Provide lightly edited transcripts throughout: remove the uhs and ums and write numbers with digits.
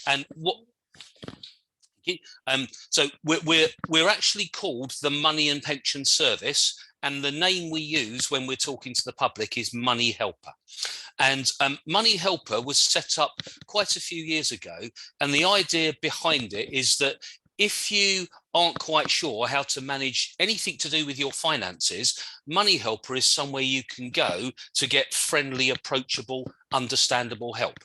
And what so we're actually called the Money and Pension Service, and the name we use when we're talking to the public is Moneyhelper. And Moneyhelper was set up quite a few years ago, and the idea behind it is that if you aren't quite sure how to manage anything to do with your finances, Moneyhelper is somewhere you can go to get friendly, approachable, understandable help.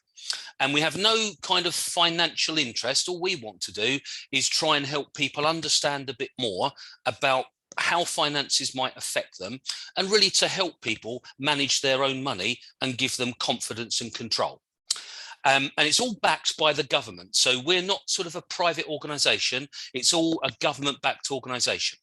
And we have no kind of financial interest. All we want to do is try and help people understand a bit more about how finances might affect them, and really to help people manage their own money and give them confidence and control. And it's all backed by the government. So we're not sort of a private organisation. It's all a government-backed organisation.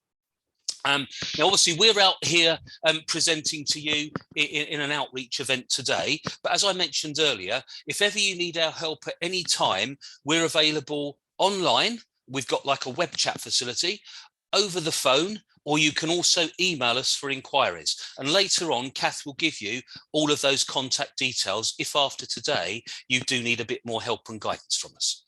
Now, obviously, we're out here presenting to you in an outreach event today. But as I mentioned earlier, if ever you need our help at any time, we're available online. We've got like a web chat facility, over the phone, or you can also email us for inquiries. And later on, Kath will give you all of those contact details if after today you do need a bit more help and guidance from us.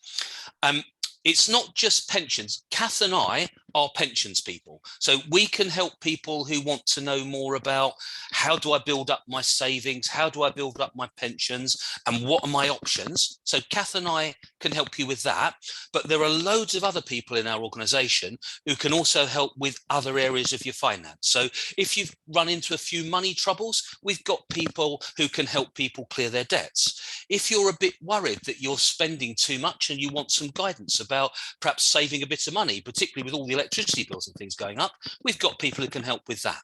It's not just pensions. Kath and I are pensions people. So we can help people who want to know more about how do I build up my savings? How do I build up my pensions? And what are my options? So Kath and I can help you with that. But there are loads of other people in our organisation who can also help with other areas of your finance. So if you've run into a few money troubles, we've got people who can help people clear their debts. If you're a bit worried that you're spending too much and you want some guidance about perhaps saving a bit of money, particularly with all the electricity bills and things going up, we've got people who can help with that.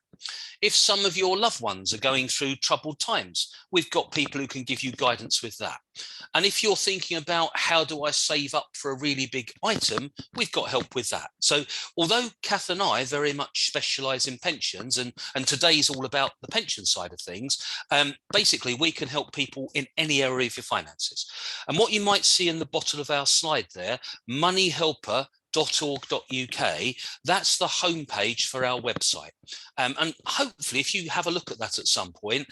If some of your loved ones are going through troubled times, we've got people who can give you guidance with that. And if you're thinking about how do I save up for a really big item, we've got help with that. So although Kath and I very much specialise in pensions, and today's all about the pension side of things, basically we can help people in any area of your finances. And what you might see in the bottom of our slide there, moneyhelper.org.uk, that's the homepage for our website. And hopefully if you have a look at that at some point,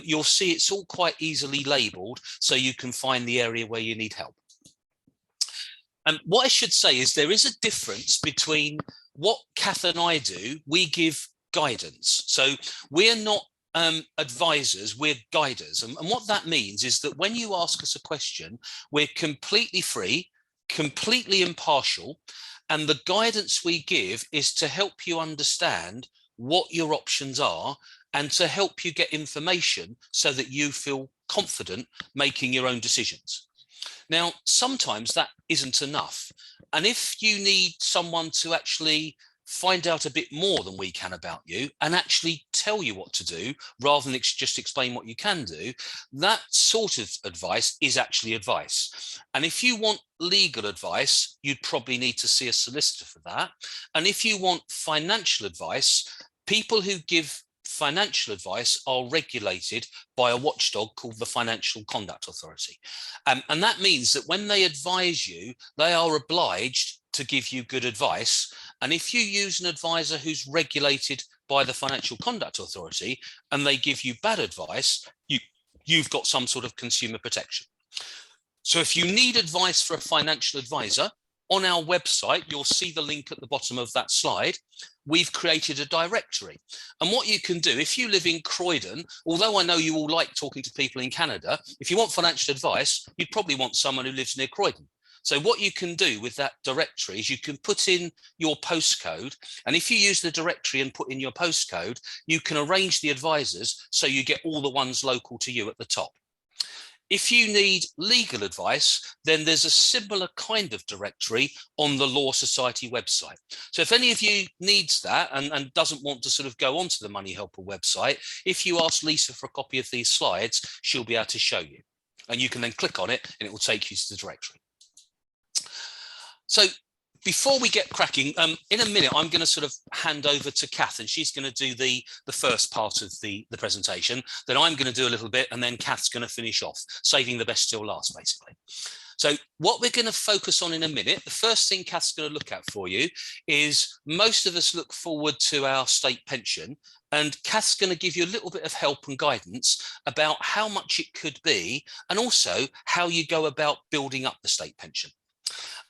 you'll see it's all quite easily labelled so you can find the area where you need help. And what I should say is there is a difference between what Kath and I do. We give guidance. So we're not advisors, we're guiders. And what that means is that when you ask us a question, we're completely free, completely impartial, and the guidance we give is to help you understand what your options are and to help you get information so that you feel confident making your own decisions. Now, sometimes that isn't enough. And if you need someone to actually find out a bit more than we can about you and actually tell you what to do rather than just explain what you can do, that sort of advice is actually advice. And if you want legal advice, you'd probably need to see a solicitor for that. And if you want financial advice, people who give financial advice are regulated by a watchdog called the Financial Conduct Authority. And that means that when they advise you, they are obliged to give you good advice. And if you use an advisor who's regulated by the Financial Conduct Authority and they give you bad advice, you've got some sort of consumer protection. So if you need advice for a financial advisor, on our website, you'll see the link at the bottom of that slide. We've created a directory. And what you can do, if you live in Croydon, although I know you all like talking to people in Canada, if you want financial advice, you'd probably want someone who lives near Croydon. So what you can do with that directory is you can put in your postcode. And if you use the directory and put in your postcode, you can arrange the advisors so you get all the ones local to you at the top. If you need legal advice, then there's a similar kind of directory on the Law Society website. So if any of you needs that and doesn't want to sort of go onto the Moneyhelper website, if you ask Lisa for a copy of these slides, she'll be able to show you. And you can then click on it and it will take you to the directory. So before we get cracking, in a minute, I'm going to sort of hand over to Kath, and she's going to do the first part of the presentation. Then I'm going to do a little bit, and then Kath's going to finish off, saving the best till last, basically. So what we're going to focus on in a minute, the first thing Kath's going to look at for you is most of us look forward to our state pension, and Kath's going to give you a little bit of help and guidance about how much it could be and also how you go about building up the state pension.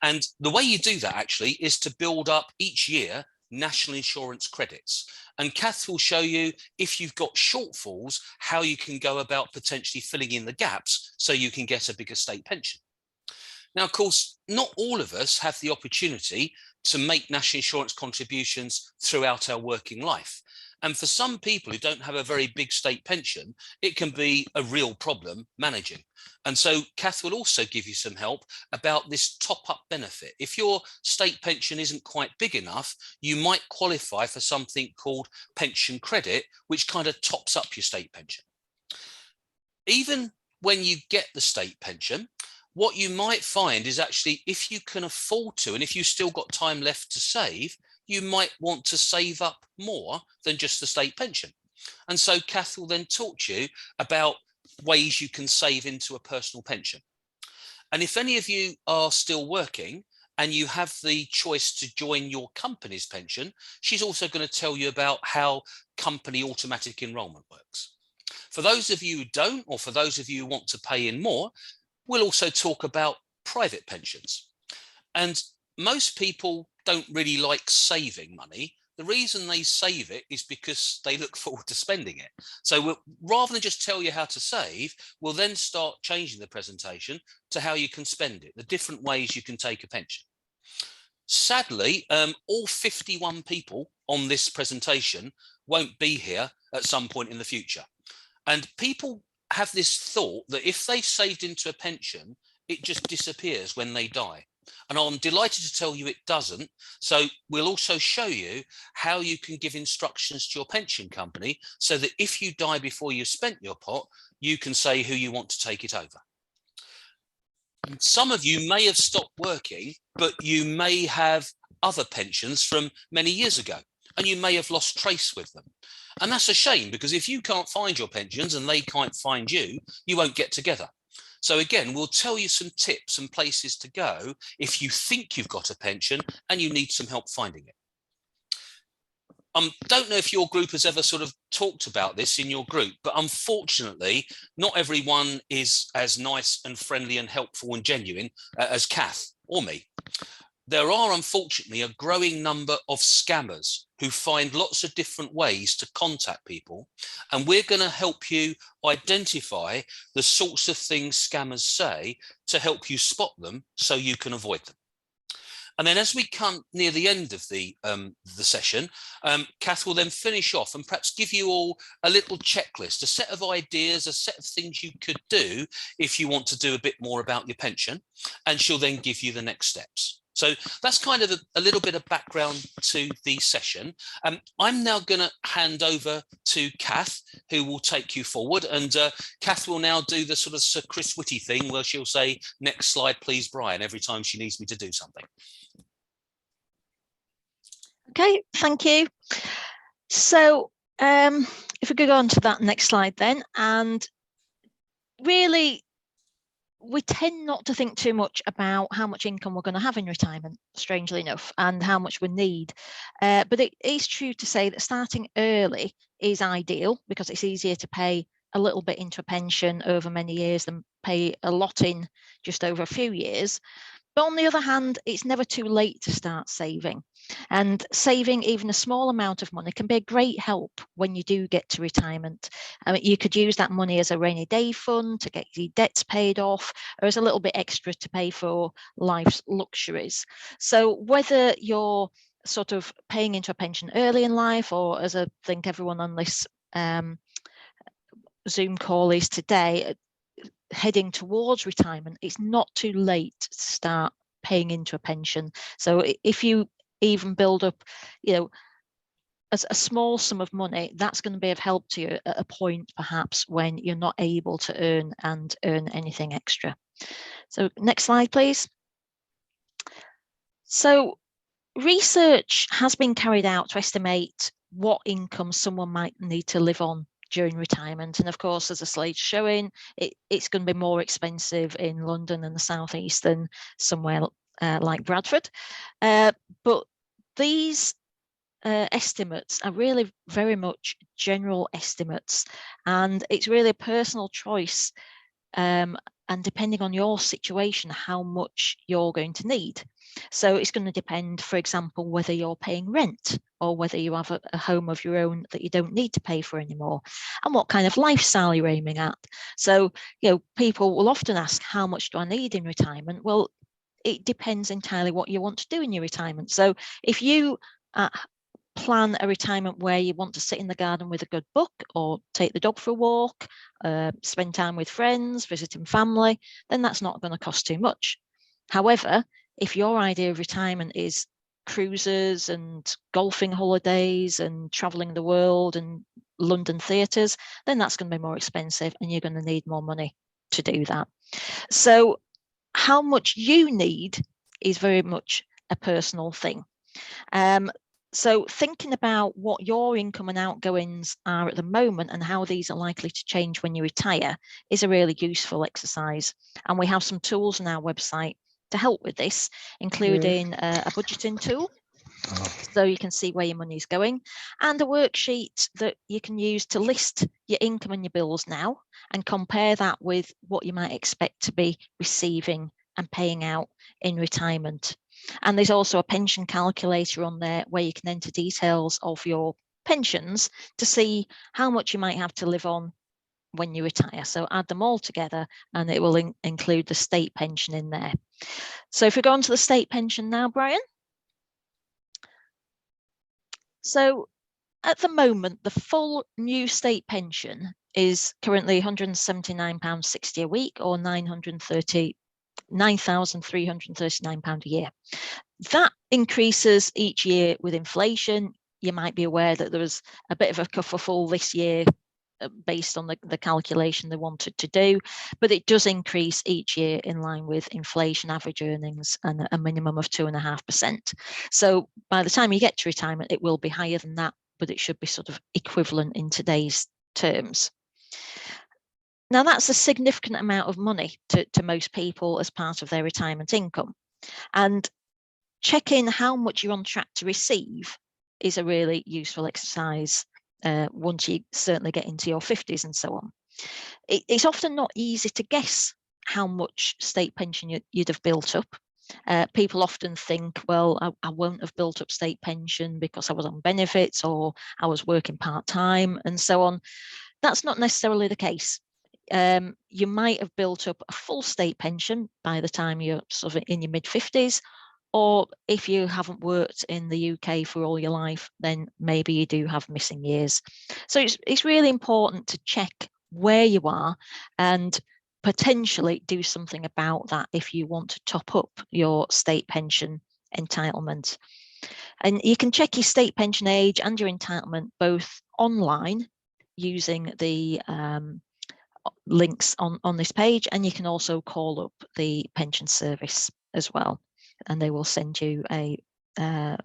And the way you do that actually is to build up each year national insurance credits. And Kath will show you, if you've got shortfalls, how you can go about potentially filling in the gaps so you can get a bigger state pension. Now, of course, not all of us have the opportunity to make national insurance contributions throughout our working life. And for some people who don't have a very big state pension, it can be a real problem managing. And so Kath will also give you some help about this top-up benefit. If your state pension isn't quite big enough, you might qualify for something called pension credit, which kind of tops up your state pension. Even when you get the state pension, what you might find is actually, if you can afford to, and if you've still got time left to save, you might want to save up more than just the state pension. And so Kath will then talk to you about ways you can save into a personal pension. And if any of you are still working and you have the choice to join your company's pension, she's also going to tell you about how company automatic enrolment works. For those of you who don't, or for those of you who want to pay in more, we'll also talk about private pensions. And most people don't really like saving money. The reason they save it is because they look forward to spending it. So rather than just tell you how to save, we'll then start changing the presentation to how you can spend it, the different ways you can take a pension. Sadly, all 51 people on this presentation won't be here at some point in the future. And people have this thought that if they've saved into a pension, it just disappears when they die. And I'm delighted to tell you it doesn't. So we'll also show you how you can give instructions to your pension company so that if you die before you've spent your pot, you can say who you want to take it over. Some of you may have stopped working, but you may have other pensions from many years ago, and you may have lost trace with them. And that's a shame, because if you can't find your pensions and they can't find you, you won't get together. So again, we'll tell you some tips and places to go if you think you've got a pension and you need some help finding it. Don't know if your group has ever sort of talked about this in your group, but unfortunately, not everyone is as nice and friendly and helpful and genuine as Kath or me. There are, unfortunately, a growing number of scammers who find lots of different ways to contact people. And we're going to help you identify the sorts of things scammers say to help you spot them so you can avoid them. And then as we come near the end of the session, Kath will then finish off and perhaps give you all a little checklist, a set of ideas, a set of things you could do if you want to do a bit more about your pension. And she'll then give you the next steps. So that's kind of a little bit of background to the session. I'm now going to hand over to Kath, who will take you forward. And Kath will now do the sort of Sir Chris Whitty thing where she'll say, "Next slide, please, Brian," every time she needs me to do something. Okay, thank you. So if we could go on to that next slide then. And really, we tend not to think too much about how much income we're going to have in retirement, strangely enough, and how much we need. But it is true to say that starting early is ideal, because it's easier to pay a little bit into a pension over many years than pay a lot in just over a few years. But on the other hand, it's never too late to start saving. And saving even a small amount of money can be a great help when you do get to retirement. I mean, you could use that money as a rainy day fund to get your debts paid off, or as a little bit extra to pay for life's luxuries. So whether you're sort of paying into a pension early in life, or as I think everyone on this Zoom call is today, heading towards retirement, it's not too late to start paying into a pension. So if you even build up, as a small sum of money, that's going to be of help to you at a point perhaps when you're not able to earn anything extra. So next slide, please. So research has been carried out to estimate what income someone might need to live on during retirement. And of course, as the slate's showing, it's going to be more expensive in London and the southeast than somewhere like Bradford. But these estimates are really very much general estimates, and it's really a personal choice, and depending on your situation, how much you're going to need. So it's going to depend, for example, whether you're paying rent or whether you have a home of your own that you don't need to pay for anymore, and what kind of lifestyle you're aiming at. So, people will often ask, how much do I need in retirement? Well, it depends entirely what you want to do in your retirement. So if you plan a retirement where you want to sit in the garden with a good book, or take the dog for a walk, spend time with friends, visiting family, then that's not going to cost too much. However, if your idea of retirement is cruises and golfing holidays and traveling the world and London theatres, then that's going to be more expensive and you're going to need more money to do that. So how much you need is very much a personal thing. So thinking about what your income and outgoings are at the moment and how these are likely to change when you retire is a really useful exercise. And we have some tools on our website to help with this, including a budgeting tool, so you can see where your money is going, and a worksheet that you can use to list your income and your bills now and compare that with what you might expect to be receiving and paying out in retirement. And there's also a pension calculator on there where you can enter details of your pensions to see how much you might have to live on when you retire. So add them all together and it will include the state pension in there. So if we go on to the state pension now, Brian. So at the moment, the full new state pension is currently £179.60 a week, or £9,339 a year. That increases each year with inflation. You might be aware that there was a bit of a kerfuffle this year based on the calculation they wanted to do, but it does increase each year in line with inflation, average earnings, and a minimum of 2.5%. So by the time you get to retirement, it will be higher than that, but it should be sort of equivalent in today's terms. Now, that's a significant amount of money to most people as part of their retirement income. And checking how much you're on track to receive is a really useful exercise once you certainly get into your 50s and so on. It's often not easy to guess how much state pension you'd have built up. People often think, well, I won't have built up state pension because I was on benefits or I was working part-time and so on. That's not necessarily the case. You might have built up a full state pension by the time you're sort of in your mid-50s, or if you haven't worked in the UK for all your life, then maybe you do have missing years. So it's really important to check where you are and potentially do something about that if you want to top up your state pension entitlement. And you can check your state pension age and your entitlement both online using the links on this page, and you can also call up the pension service as well, and they will send you a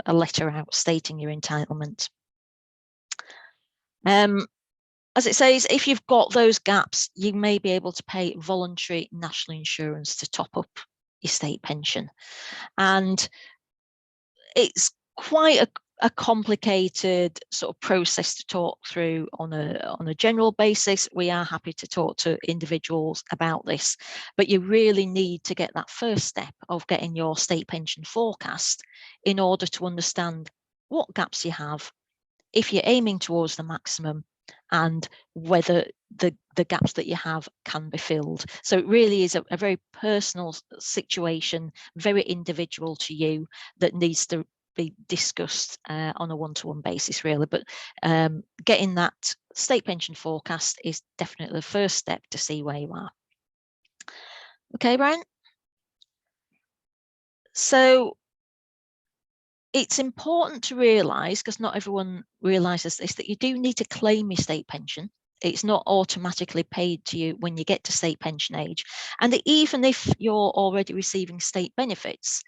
letter out stating your entitlement. As it says, if you've got those gaps, you may be able to pay voluntary national insurance to top up your state pension. And it's quite a complicated sort of process to talk through on a general basis. We are happy to talk to individuals about this, but you really need to get that first step of getting your state pension forecast in order to understand what gaps you have, if you're aiming towards the maximum, and whether the gaps that you have can be filled. So it really is a very personal situation, very individual to you, that needs to be discussed on a one-to-one basis, really. But getting that state pension forecast is definitely the first step to see where you are. Okay, Brian? So it's important to realise, because not everyone realises this, that you do need to claim your state pension. It's not automatically paid to you when you get to state pension age. And even if you're already receiving state benefits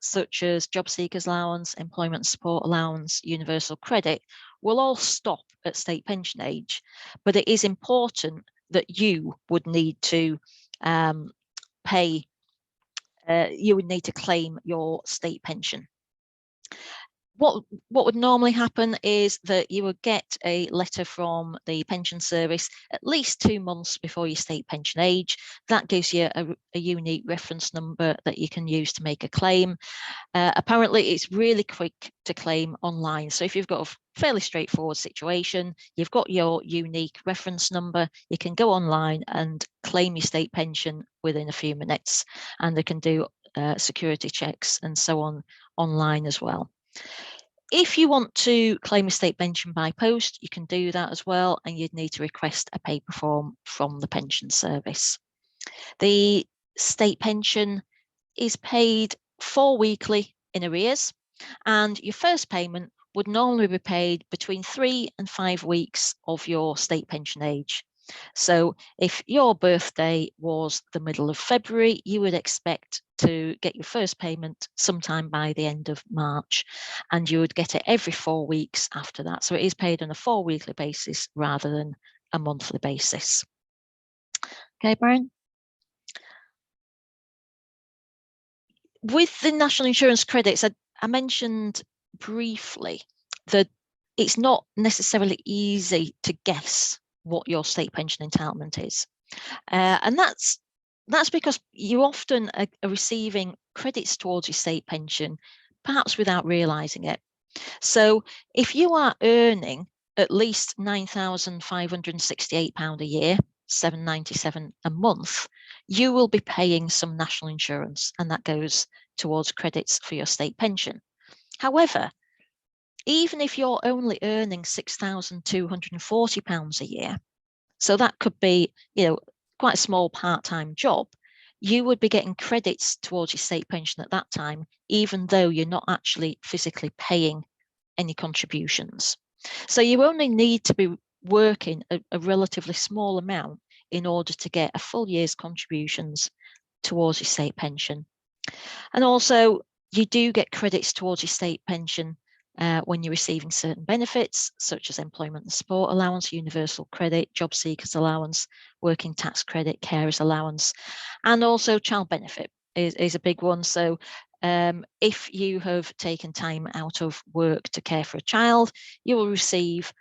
such as job seekers allowance, employment support allowance, universal credit, will all stop at state pension age, but it is important that you would need to pay, you would need to claim your state pension. What would normally happen is that you would get a letter from the pension service at least 2 months before your state pension age. That gives you a unique reference number that you can use to make a claim. Apparently, it's really quick to claim online. So if you've got a fairly straightforward situation, you've got your unique reference number, you can go online and claim your state pension within a few minutes, and they can do security checks and so on online as well. If you want to claim a state pension by post, you can do that as well, and you'd need to request a paper form from the pension service. The state pension is paid 4 weekly in arrears, and your first payment would normally be paid between 3 and 5 weeks of your state pension age. So if your birthday was the middle of February, you would expect to get your first payment sometime by the end of March, and you would get it every 4 weeks after that. So it is paid on a 4 weekly basis rather than a monthly basis. Okay, Brian? With the national insurance credits, I mentioned briefly that it's not necessarily easy to guess what your state pension entitlement is. And that's because you often are receiving credits towards your state pension, perhaps without realising it. So if you are earning at least £9,568 a year, £797 a month, you will be paying some national insurance, and that goes towards credits for your state pension. However, even if you're only earning £6,240 a year, so that could be, quite a small part-time job, you would be getting credits towards your state pension at that time, even though you're not actually physically paying any contributions. So you only need to be working a relatively small amount in order to get a full year's contributions towards your state pension. And also, you do get credits towards your state pension when you're receiving certain benefits, such as employment and support allowance, universal credit, job seekers allowance, working tax credit, carers allowance, and also child benefit is a big one. So if you have taken time out of work to care for a child, you will receive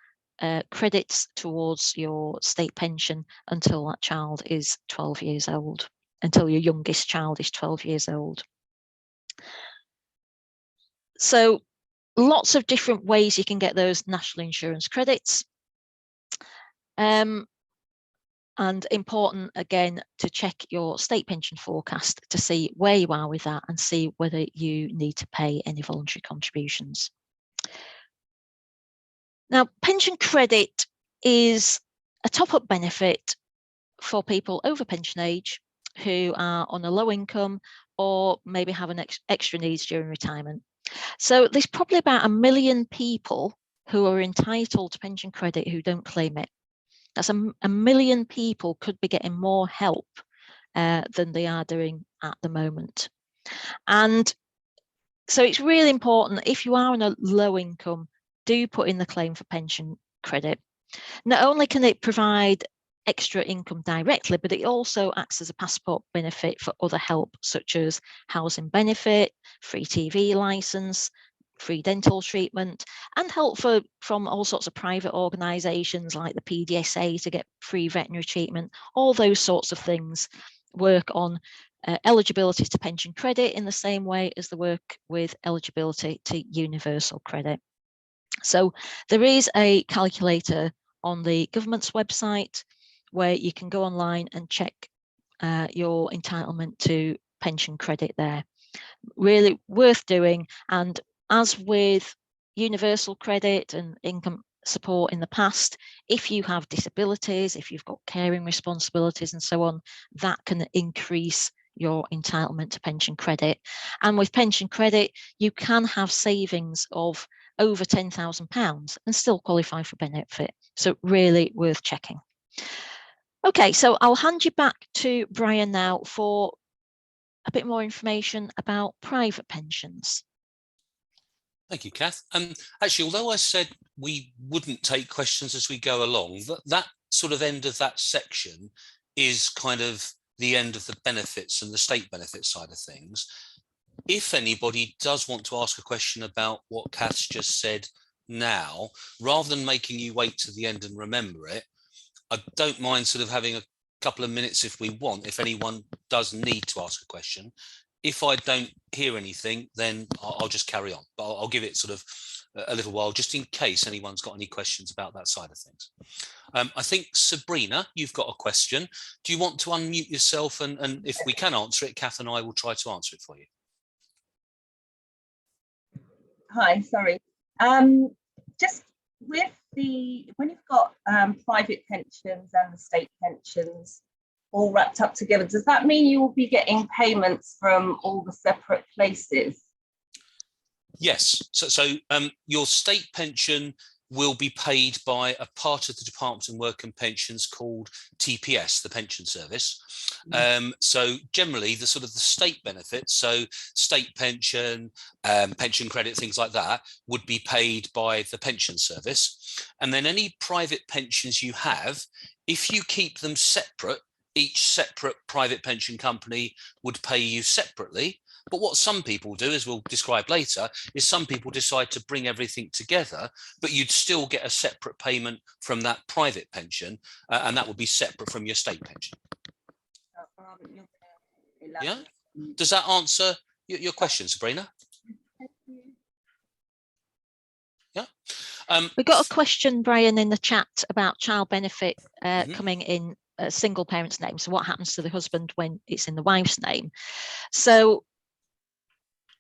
credits towards your state pension until that child is 12 years old, until your youngest child is 12 years old. So lots of different ways you can get those national insurance credits. And important, again, to check your state pension forecast to see where you are with that and see whether you need to pay any voluntary contributions. Now, pension credit is a top-up benefit for people over pension age who are on a low income or maybe have an extra needs during retirement. So there's probably about 1 million people who are entitled to pension credit who don't claim it. That's a million people could be getting more help than they are doing at the moment. And so it's really important, if you are on a low income, do put in the claim for pension credit. Not only can it provide extra income directly, but it also acts as a passport benefit for other help, such as housing benefit, free TV license, free dental treatment, and help from all sorts of private organisations like the PDSA to get free veterinary treatment. All those sorts of things work on eligibility to pension credit in the same way as they work with eligibility to universal credit. So there is a calculator on the government's website where you can go online and check your entitlement to pension credit there. Really worth doing. And as with universal credit and income support in the past, if you have disabilities, if you've got caring responsibilities and so on, that can increase your entitlement to pension credit. And with pension credit, you can have savings of over £10,000 and still qualify for benefit. So really worth checking. Okay, so I'll hand you back to Brian now for a bit more information about private pensions. Thank you, Kath. Actually, although I said we wouldn't take questions as we go along, that sort of end of that section is kind of the end of the benefits and the state benefit side of things. If anybody does want to ask a question about what Kath's just said now, rather than making you wait to the end and remember it, I don't mind sort of having a couple of minutes if we want, if anyone does need to ask a question. If I don't hear anything, then I'll just carry on. But I'll give it sort of a little while, just in case anyone's got any questions about that side of things. I think, Sabrina, you've got a question. Do you want to unmute yourself? And if we can answer it, Kath and I will try to answer it for you. Hi, sorry. Just with when you've got private pensions and the state pensions all wrapped up together, does that mean you will be getting payments from all the separate places? Yes. So your state pension will be paid by a part of the Department of Work and Pensions called TPS, the Pension Service. So generally, the sort of the state benefits, so state pension, pension credit, things like that, would be paid by the Pension Service. And then any private pensions you have, if you keep them separate, each separate private pension company would pay you separately. But what some people do, as we'll describe later, is some people decide to bring everything together, but you'd still get a separate payment from that private pension, and that would be separate from your state pension. Yeah? Does that answer your question, Sabrina? Yeah. We got a question, Brian, in the chat about child benefit coming in a single parent's name. So what happens to the husband when it's in the wife's name? So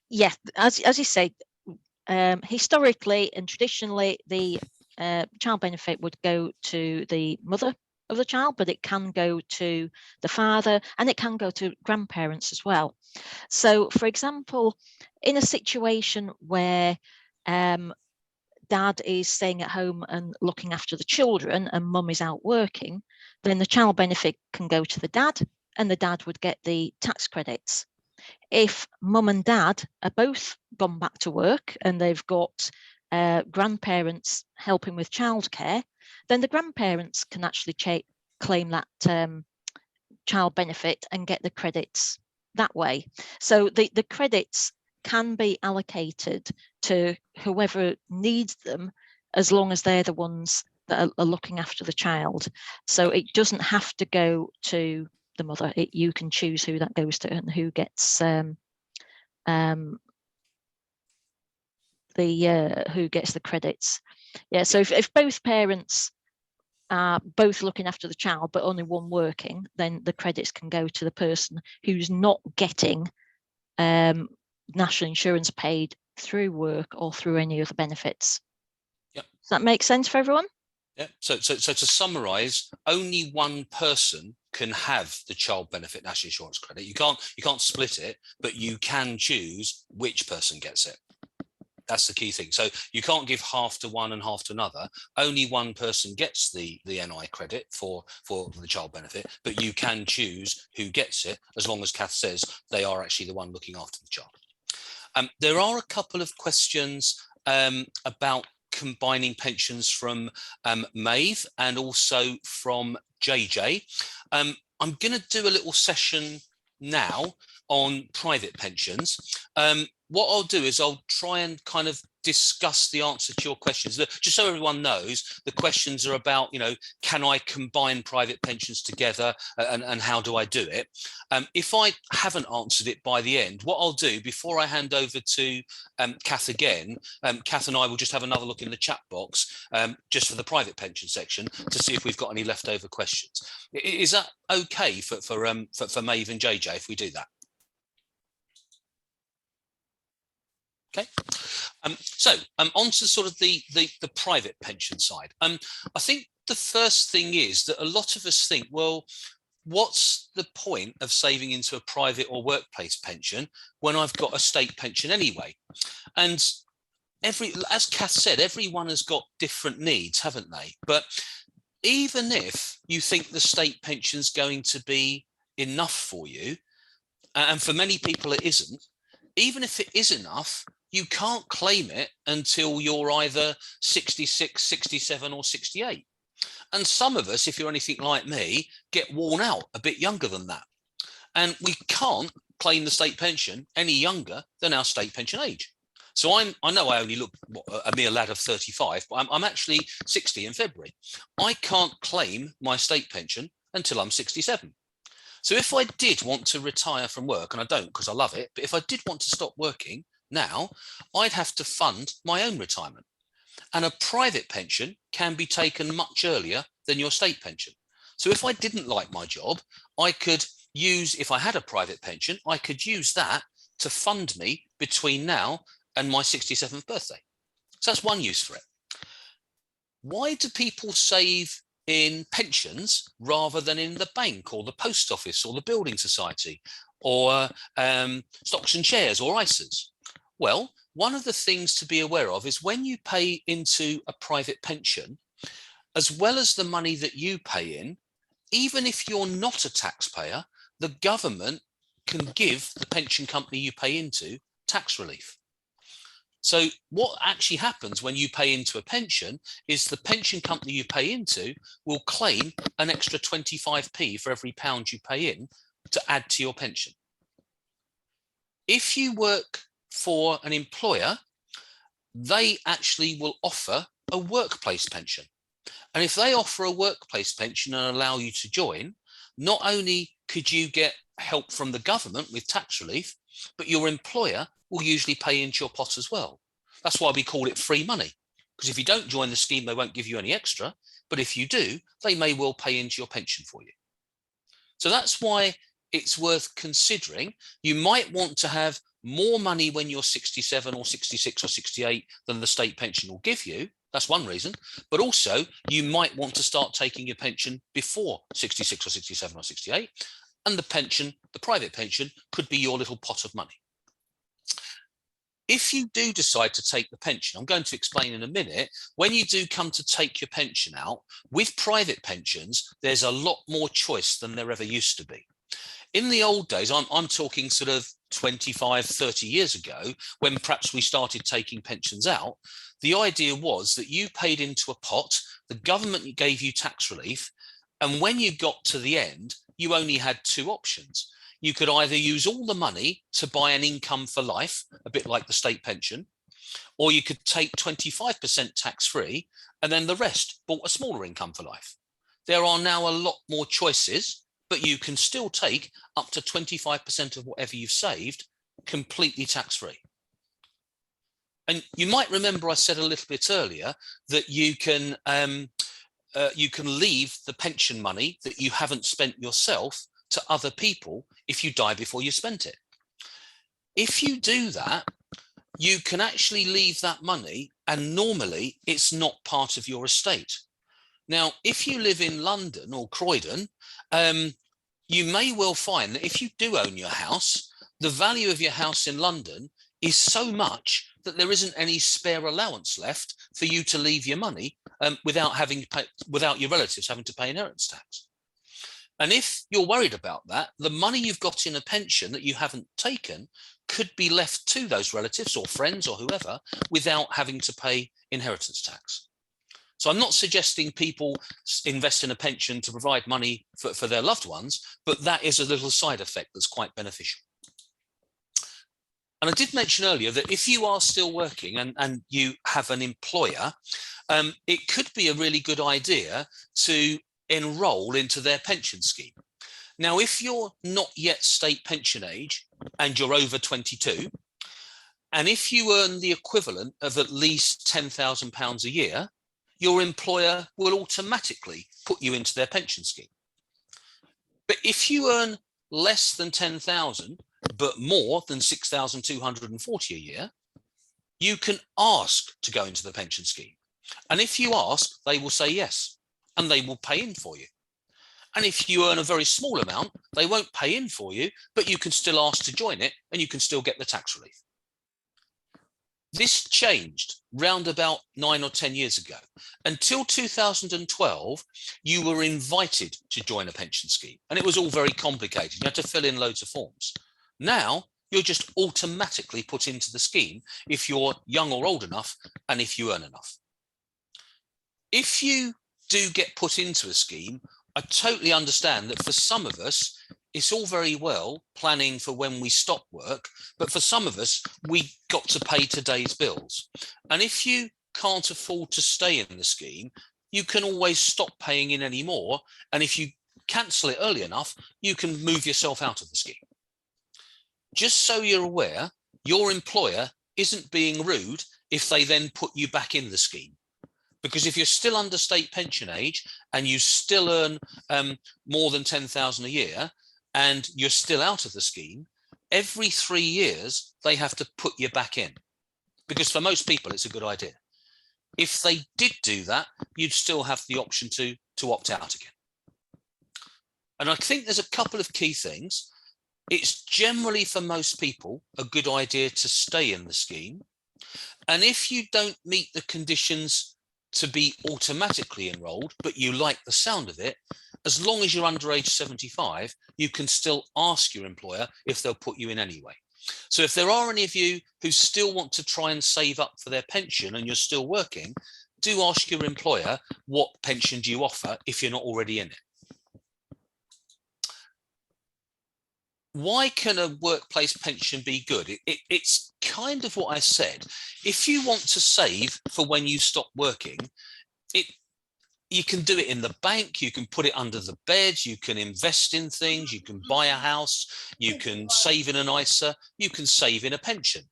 yes, as you say, historically and traditionally, the child benefit would go to the mother of the child, but it can go to the father and it can go to grandparents as well. So, for example, in a situation where dad is staying at home and looking after the children and mum is out working, then the child benefit can go to the dad and the dad would get the tax credits. If mum and dad are both gone back to work and they've got grandparents helping with childcare, then the grandparents can actually claim that child benefit and get the credits that way. So the credits can be allocated to whoever needs them, as long as they're the ones that are looking after the child. So it doesn't have to go to the mother. You can choose who that goes to and who gets the credits. Yeah. So if both parents are both looking after the child but only one working, then the credits can go to the person who's not getting national insurance paid through work or through any other benefits. Yeah. Does that make sense for everyone? Yeah. So to summarize, only one person can have the child benefit national insurance credit. You can't split it, but you can choose which person gets it. That's the key thing. So you can't give half to one and half to another. Only one person gets the NI credit for the child benefit, but you can choose who gets it, as long as Kath says they are actually the one looking after the child. There are a couple of questions about combining pensions from Maeve and also from JJ. I'm going to do a little session now on private pensions. What I'll do is I'll try and kind of discuss the answer to your questions. Just so everyone knows, the questions are about, can I combine private pensions together and how do I do it? If I haven't answered it by the end, what I'll do before I hand over to Kath again, Kath and I will just have another look in the chat box just for the private pension section to see if we've got any leftover questions. Is that okay for Maeve and JJ if we do that? Okay, so on to sort of the private pension side. I think the first thing is that a lot of us think, well, what's the point of saving into a private or workplace pension when I've got a state pension anyway? And as Kath said, everyone has got different needs, haven't they? But even if you think the state pension's going to be enough for you, and for many people it isn't, even if it is enough, you can't claim it until you're either 66, 67 or 68. And some of us, if you're anything like me, get worn out a bit younger than that. And we can't claim the state pension any younger than our state pension age. So I know I only look a mere lad of 35, but I'm actually 60 in February. I can't claim my state pension until I'm 67. So if I did want to retire from work, and I don't because I love it, but if I did want to stop working now, I'd have to fund my own retirement. And a private pension can be taken much earlier than your state pension. So if I didn't like my job, I could use, if I had a private pension, I could use that to fund me between now and my 67th birthday. So that's one use for it. Why do people save in pensions rather than in the bank or the post office or the building society or stocks and shares or ISAs? Well, one of the things to be aware of is when you pay into a private pension, as well as the money that you pay in, even if you're not a taxpayer, the government can give the pension company you pay into tax relief. So what actually happens when you pay into a pension is the pension company you pay into will claim an extra 25p for every pound you pay in to add to your pension. If you work for an employer, they actually will offer a workplace pension. And if they offer a workplace pension and allow you to join, not only could you get help from the government with tax relief, but your employer will usually pay into your pot as well. That's why we call it free money, because if you don't join the scheme, they won't give you any extra. But if you do, they may well pay into your pension for you. So that's why it's worth considering. You might want to have more money when you're 67 or 66 or 68 than the state pension will give you. That's one reason. But also, you might want to start taking your pension before 66 or 67 or 68. And the pension, the private pension, could be your little pot of money. If you do decide to take the pension, I'm going to explain in a minute, when you do come to take your pension out, with private pensions, there's a lot more choice than there ever used to be. In the old days, I'm talking sort of 25, 30 years ago, when perhaps we started taking pensions out, the idea was that you paid into a pot, the government gave you tax relief, and when you got to the end, you only had two options. You could either use all the money to buy an income for life, a bit like the state pension, or you could take 25% tax-free and then the rest bought a smaller income for life. There are now a lot more choices, but you can still take up to 25% of whatever you've saved completely tax-free. And you might remember I said a little bit earlier that you can leave the pension money that you haven't spent yourself to other people if you die before you spent it. If you do that, you can actually leave that money, and normally it's not part of your estate. Now, if you live in London or Croydon, you may well find that if you do own your house, the value of your house in London is so much that there isn't any spare allowance left for you to leave your money without your relatives having to pay inheritance tax. And if you're worried about that, the money you've got in a pension that you haven't taken could be left to those relatives or friends or whoever without having to pay inheritance tax. So I'm not suggesting people invest in a pension to provide money for their loved ones, but that is a little side effect that's quite beneficial. And I did mention earlier that if you are still working and you have an employer, it could be a really good idea to enroll into their pension scheme. Now, if you're not yet state pension age and you're over 22, and if you earn the equivalent of at least £10,000 a year, your employer will automatically put you into their pension scheme. But if you earn less than 10,000, but more than 6,240 a year, you can ask to go into the pension scheme. And if you ask, they will say yes, and they will pay in for you. And if you earn a very small amount, they won't pay in for you, but you can still ask to join it and you can still get the tax relief. This changed round about 9 or 10 years ago. Until 2012, you were invited to join a pension scheme, and it was all very complicated. You had to fill in loads of forms. Now, You're just automatically put into the scheme if you're young or old enough and if you earn enough. If you do get put into a scheme, I totally understand that for some of us, it's all very well planning for when we stop work, but for some of us, we got to pay today's bills. And if you can't afford to stay in the scheme, you can always stop paying in anymore. And if you cancel it early enough, you can move yourself out of the scheme. Just so you're aware, your employer isn't being rude if they then put you back in the scheme. Because if you're still under state pension age and you still earn more than 10,000 a year and you're still out of the scheme, every 3 years they have to put you back in. Because for most people, it's a good idea. If they did do that, you'd still have the option to opt out again. And I think there's a couple of key things. It's generally for most people a good idea to stay in the scheme. And if you don't meet the conditions to be automatically enrolled, but you like the sound of it, as long as you're under age 75, you can still ask your employer if they'll put you in anyway. So if there are any of you who still want to try and save up for their pension and you're still working, do ask your employer what pension do you offer if you're not already in it. Why can a workplace pension be good? It's kind of what I said. If you want to save for when you stop working, you can do it in the bank, you can put it under the bed, you can invest in things, you can buy a house, you can save in an ISA, you can save in a pension.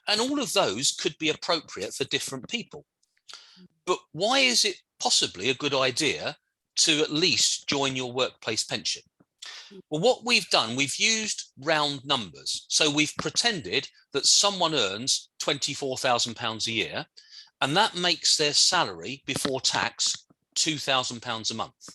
And all of those could be appropriate for different people. But why is it possibly a good idea to at least join your workplace pension? Well, what we've done, we've used round numbers. So we've pretended that someone earns £24,000 a year, and that makes their salary before tax £2,000 a month.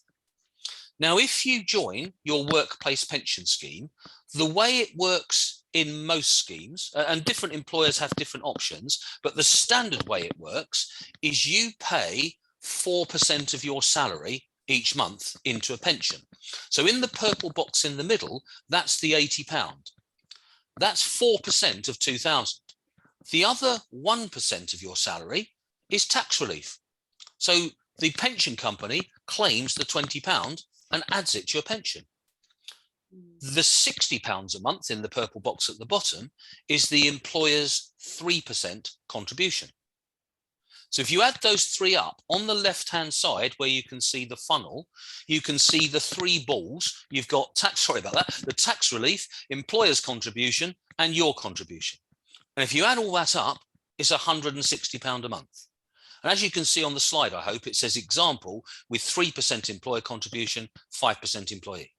Now, if you join your workplace pension scheme, the way it works in most schemes, and different employers have different options, but the standard way it works is you pay 4% of your salary each month into a pension. So in the purple box in the middle, that's the £80. That's 4% of 2,000. The other 1% of your salary is tax relief. So the pension company claims the £20 and adds it to your pension. The £60 a month in the purple box at the bottom is the employer's 3% contribution. So if you add those three up, on the left-hand side where you can see the funnel, you can see the three balls. You've got the tax relief, employer's contribution, and your contribution. And if you add all that up, it's £160 a month. And as you can see on the slide, I hope, it says example with 3% employer contribution, 5% employee.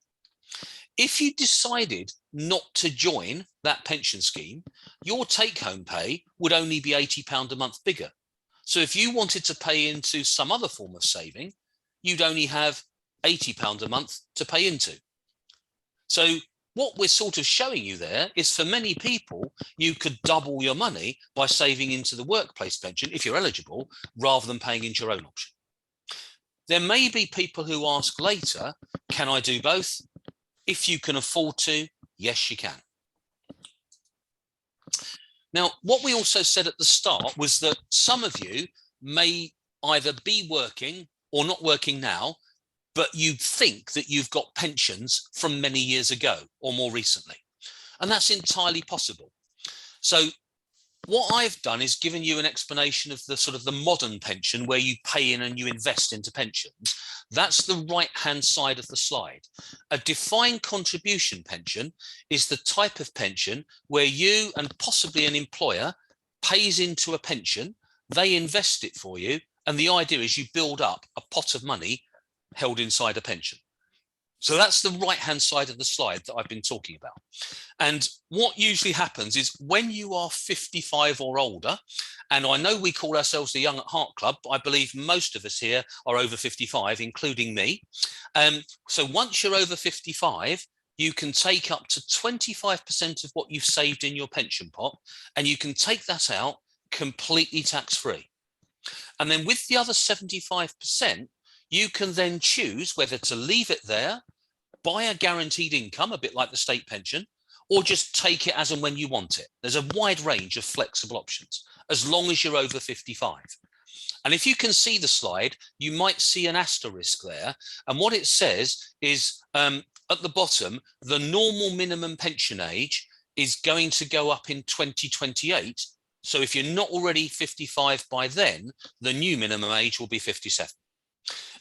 If you decided not to join that pension scheme, your take-home pay would only be £80 a month bigger. So if you wanted to pay into some other form of saving, you'd only have £80 a month to pay into. So what we're sort of showing you there is for many people, you could double your money by saving into the workplace pension, if you're eligible, rather than paying into your own option. There may be people who ask later, can I do both? If you can afford to, yes, you can. Now, what we also said at the start was that some of you may either be working or not working now, but you think that you've got pensions from many years ago or more recently. And that's entirely possible. So what I've done is given you an explanation of the sort of the modern pension where you pay in and you invest into pensions. That's the right-hand side of the slide. A defined contribution pension is the type of pension where you and possibly an employer pays into a pension, they invest it for you, and the idea is you build up a pot of money held inside a pension. So that's the right-hand side of the slide that I've been talking about. And what usually happens is when you are 55 or older, and I know we call ourselves the Young at Heart Club, but I believe most of us here are over 55, including me. So once you're over 55, you can take up to 25% of what you've saved in your pension pot, and you can take that out completely tax-free. And then with the other 75%, you can then choose whether to leave it there, buy a guaranteed income, a bit like the state pension, or just take it as and when you want it. There's a wide range of flexible options, as long as you're over 55. And if you can see the slide, you might see an asterisk there. And what it says is at the bottom, the normal minimum pension age is going to go up in 2028. So if you're not already 55 by then, the new minimum age will be 57.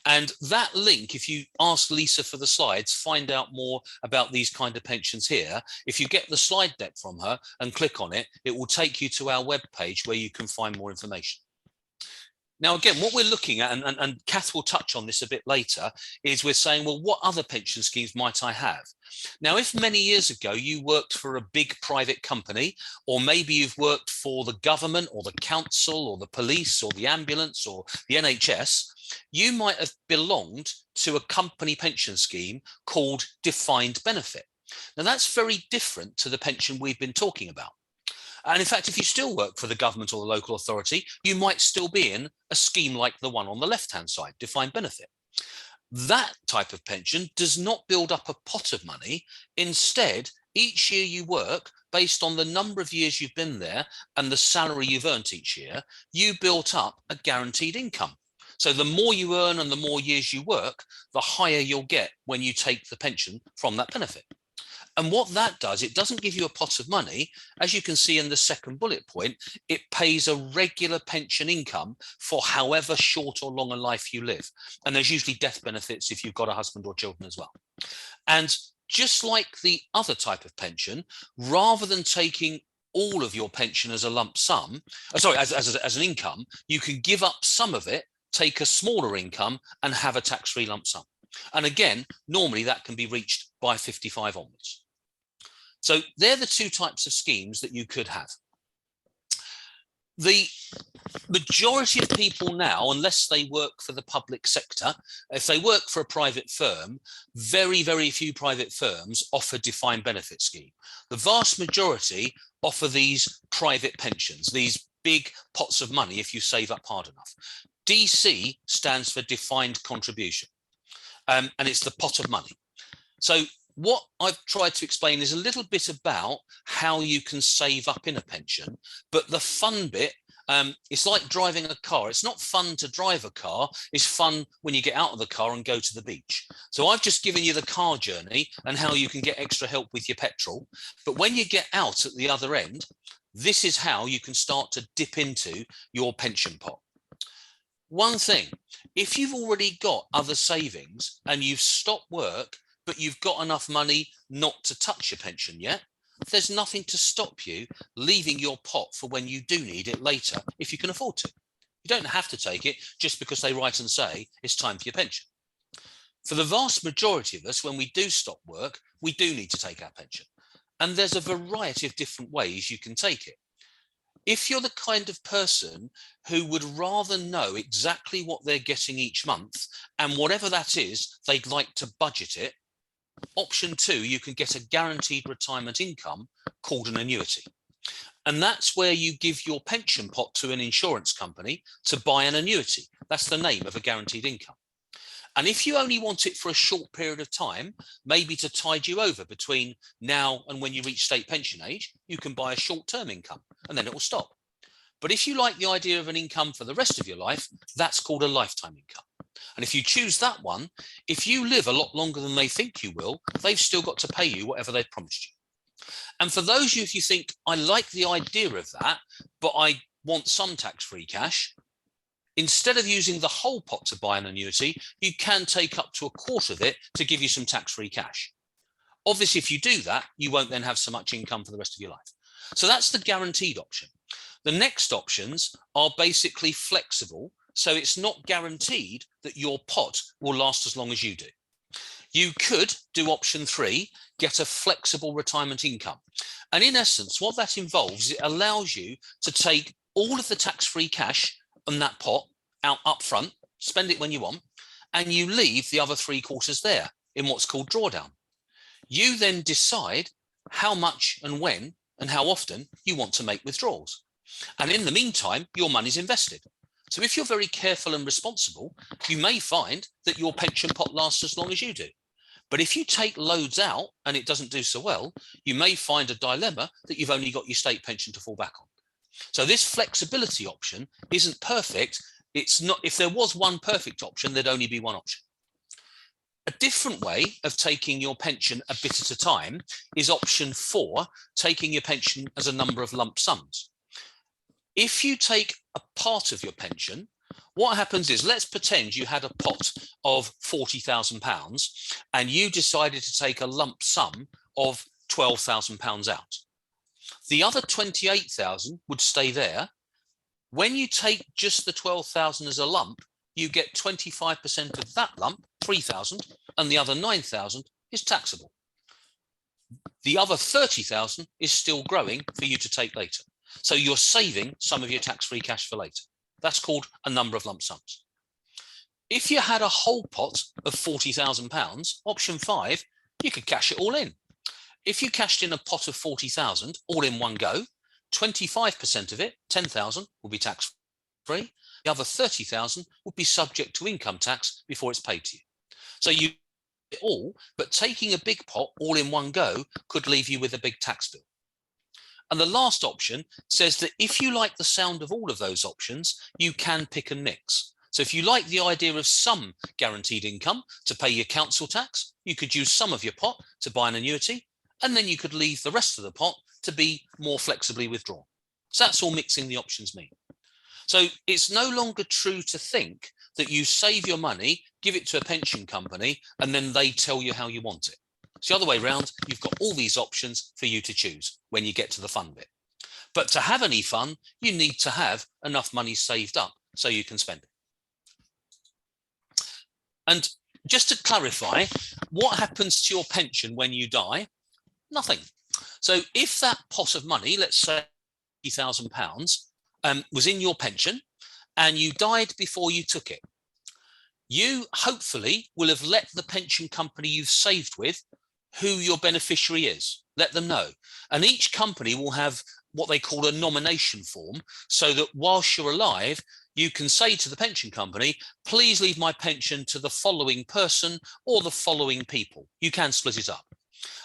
And that link, if you ask Lisa for the slides, find out more about these kind of pensions here. If you get the slide deck from her and click on it, it will take you to our webpage where you can find more information. Now, again, what we're looking at, and Kath will touch on this a bit later, is we're saying, well, what other pension schemes might I have? Now, if many years ago you worked for a big private company, or maybe you've worked for the government or the council or the police or the ambulance or the NHS, you might have belonged to a company pension scheme called defined benefit. Now, that's very different to the pension we've been talking about. And in fact, if you still work for the government or the local authority, you might still be in a scheme like the one on the left-hand side, defined benefit. That type of pension does not build up a pot of money. Instead, each year you work, based on the number of years you've been there and the salary you've earned each year, you built up a guaranteed income. So the more you earn and the more years you work, the higher you'll get when you take the pension from that benefit. And what that does, it doesn't give you a pot of money. As you can see in the second bullet point, it pays a regular pension income for however short or long a life you live. And there's usually death benefits if you've got a husband or children as well. And just like the other type of pension, rather than taking all of your pension as a lump sum, as an income, you can give up some of it, take a smaller income and have a tax-free lump sum. And again, normally that can be reached by 55 onwards. So they're the two types of schemes that you could have. The majority of people now, unless they work for the public sector, if they work for a private firm, very, very few private firms offer defined benefit scheme. The vast majority offer these private pensions, these big pots of money if you save up hard enough. DC stands for defined contribution. And it's the pot of money. So what I've tried to explain is a little bit about how you can save up in a pension, but the fun bit, it's like driving a car. It's not fun to drive a car. It's fun when you get out of the car and go to the beach. So I've just given you the car journey and how you can get extra help with your petrol. But when you get out at the other end, this is how you can start to dip into your pension pot. One thing, if you've already got other savings and you've stopped work, but you've got enough money not to touch your pension yet, there's nothing to stop you leaving your pot for when you do need it later, if you can afford to. You don't have to take it just because they write and say it's time for your pension. For the vast majority of us, when we do stop work, we do need to take our pension. And there's a variety of different ways you can take it. If you're the kind of person who would rather know exactly what they're getting each month, and whatever that is, they'd like to budget it, option 2, you can get a guaranteed retirement income called an annuity. And that's where you give your pension pot to an insurance company to buy an annuity. That's the name of a guaranteed income. And if you only want it for a short period of time, maybe to tide you over between now and when you reach state pension age, you can buy a short-term income and then it will stop. But if you like the idea of an income for the rest of your life, that's called a lifetime income. And if you choose that one, if you live a lot longer than they think you will, they've still got to pay you whatever they've promised you. And for those of you, if you think, I like the idea of that, but I want some tax-free cash, instead of using the whole pot to buy an annuity, you can take up to a quarter of it to give you some tax-free cash. Obviously, if you do that, you won't then have so much income for the rest of your life. So that's the guaranteed option. The next options are basically flexible. So it's not guaranteed that your pot will last as long as you do. You could do option 3, get a flexible retirement income. And in essence, what that involves, it allows you to take all of the tax-free cash on that pot out up front, spend it when you want, and you leave the other 3/4 there in what's called drawdown. You then decide how much and when and how often you want to make withdrawals. And in the meantime, your money's invested. So if you're very careful and responsible, you may find that your pension pot lasts as long as you do. But if you take loads out and it doesn't do so well, you may find a dilemma that you've only got your state pension to fall back on. So this flexibility option isn't perfect. It's not, if there was one perfect option, there'd only be one option. A different way of taking your pension a bit at a time is option 4, taking your pension as a number of lump sums. If you take a part of your pension, what happens is, let's pretend you had a pot of £40,000 and you decided to take a lump sum of £12,000 out. The other 28,000 would stay there. When you take just the 12,000 as a lump, you get 25% of that lump, 3,000, and the other 9,000 is taxable. The other 30,000 is still growing for you to take later. So you're saving some of your tax-free cash for later. That's called a number of lump sums. If you had a whole pot of £40,000, option 5, you could cash it all in. If you cashed in a pot of 40,000 all in one go, 25% of it, 10,000, will be tax-free. The other 30,000 would be subject to income tax before it's paid to you. So you it all, but taking a big pot all in one go could leave you with a big tax bill. And the last option says that if you like the sound of all of those options, you can pick and mix. So if you like the idea of some guaranteed income to pay your council tax, you could use some of your pot to buy an annuity, and then you could leave the rest of the pot to be more flexibly withdrawn. So that's all mixing the options mean. So it's no longer true to think that you save your money, give it to a pension company, and then they tell you how you want it. It's the other way around. You've got all these options for you to choose when you get to the fun bit. But to have any fun, you need to have enough money saved up so you can spend it. And just to clarify, what happens to your pension when you die? Nothing. So if that pot of money, let's say £50,000, was in your pension and you died before you took it, you hopefully will have let the pension company you've saved with who your beneficiary is. Let them know. And each company will have what they call a nomination form, so that whilst you're alive, you can say to the pension company, please leave my pension to the following person or the following people. You can split it up.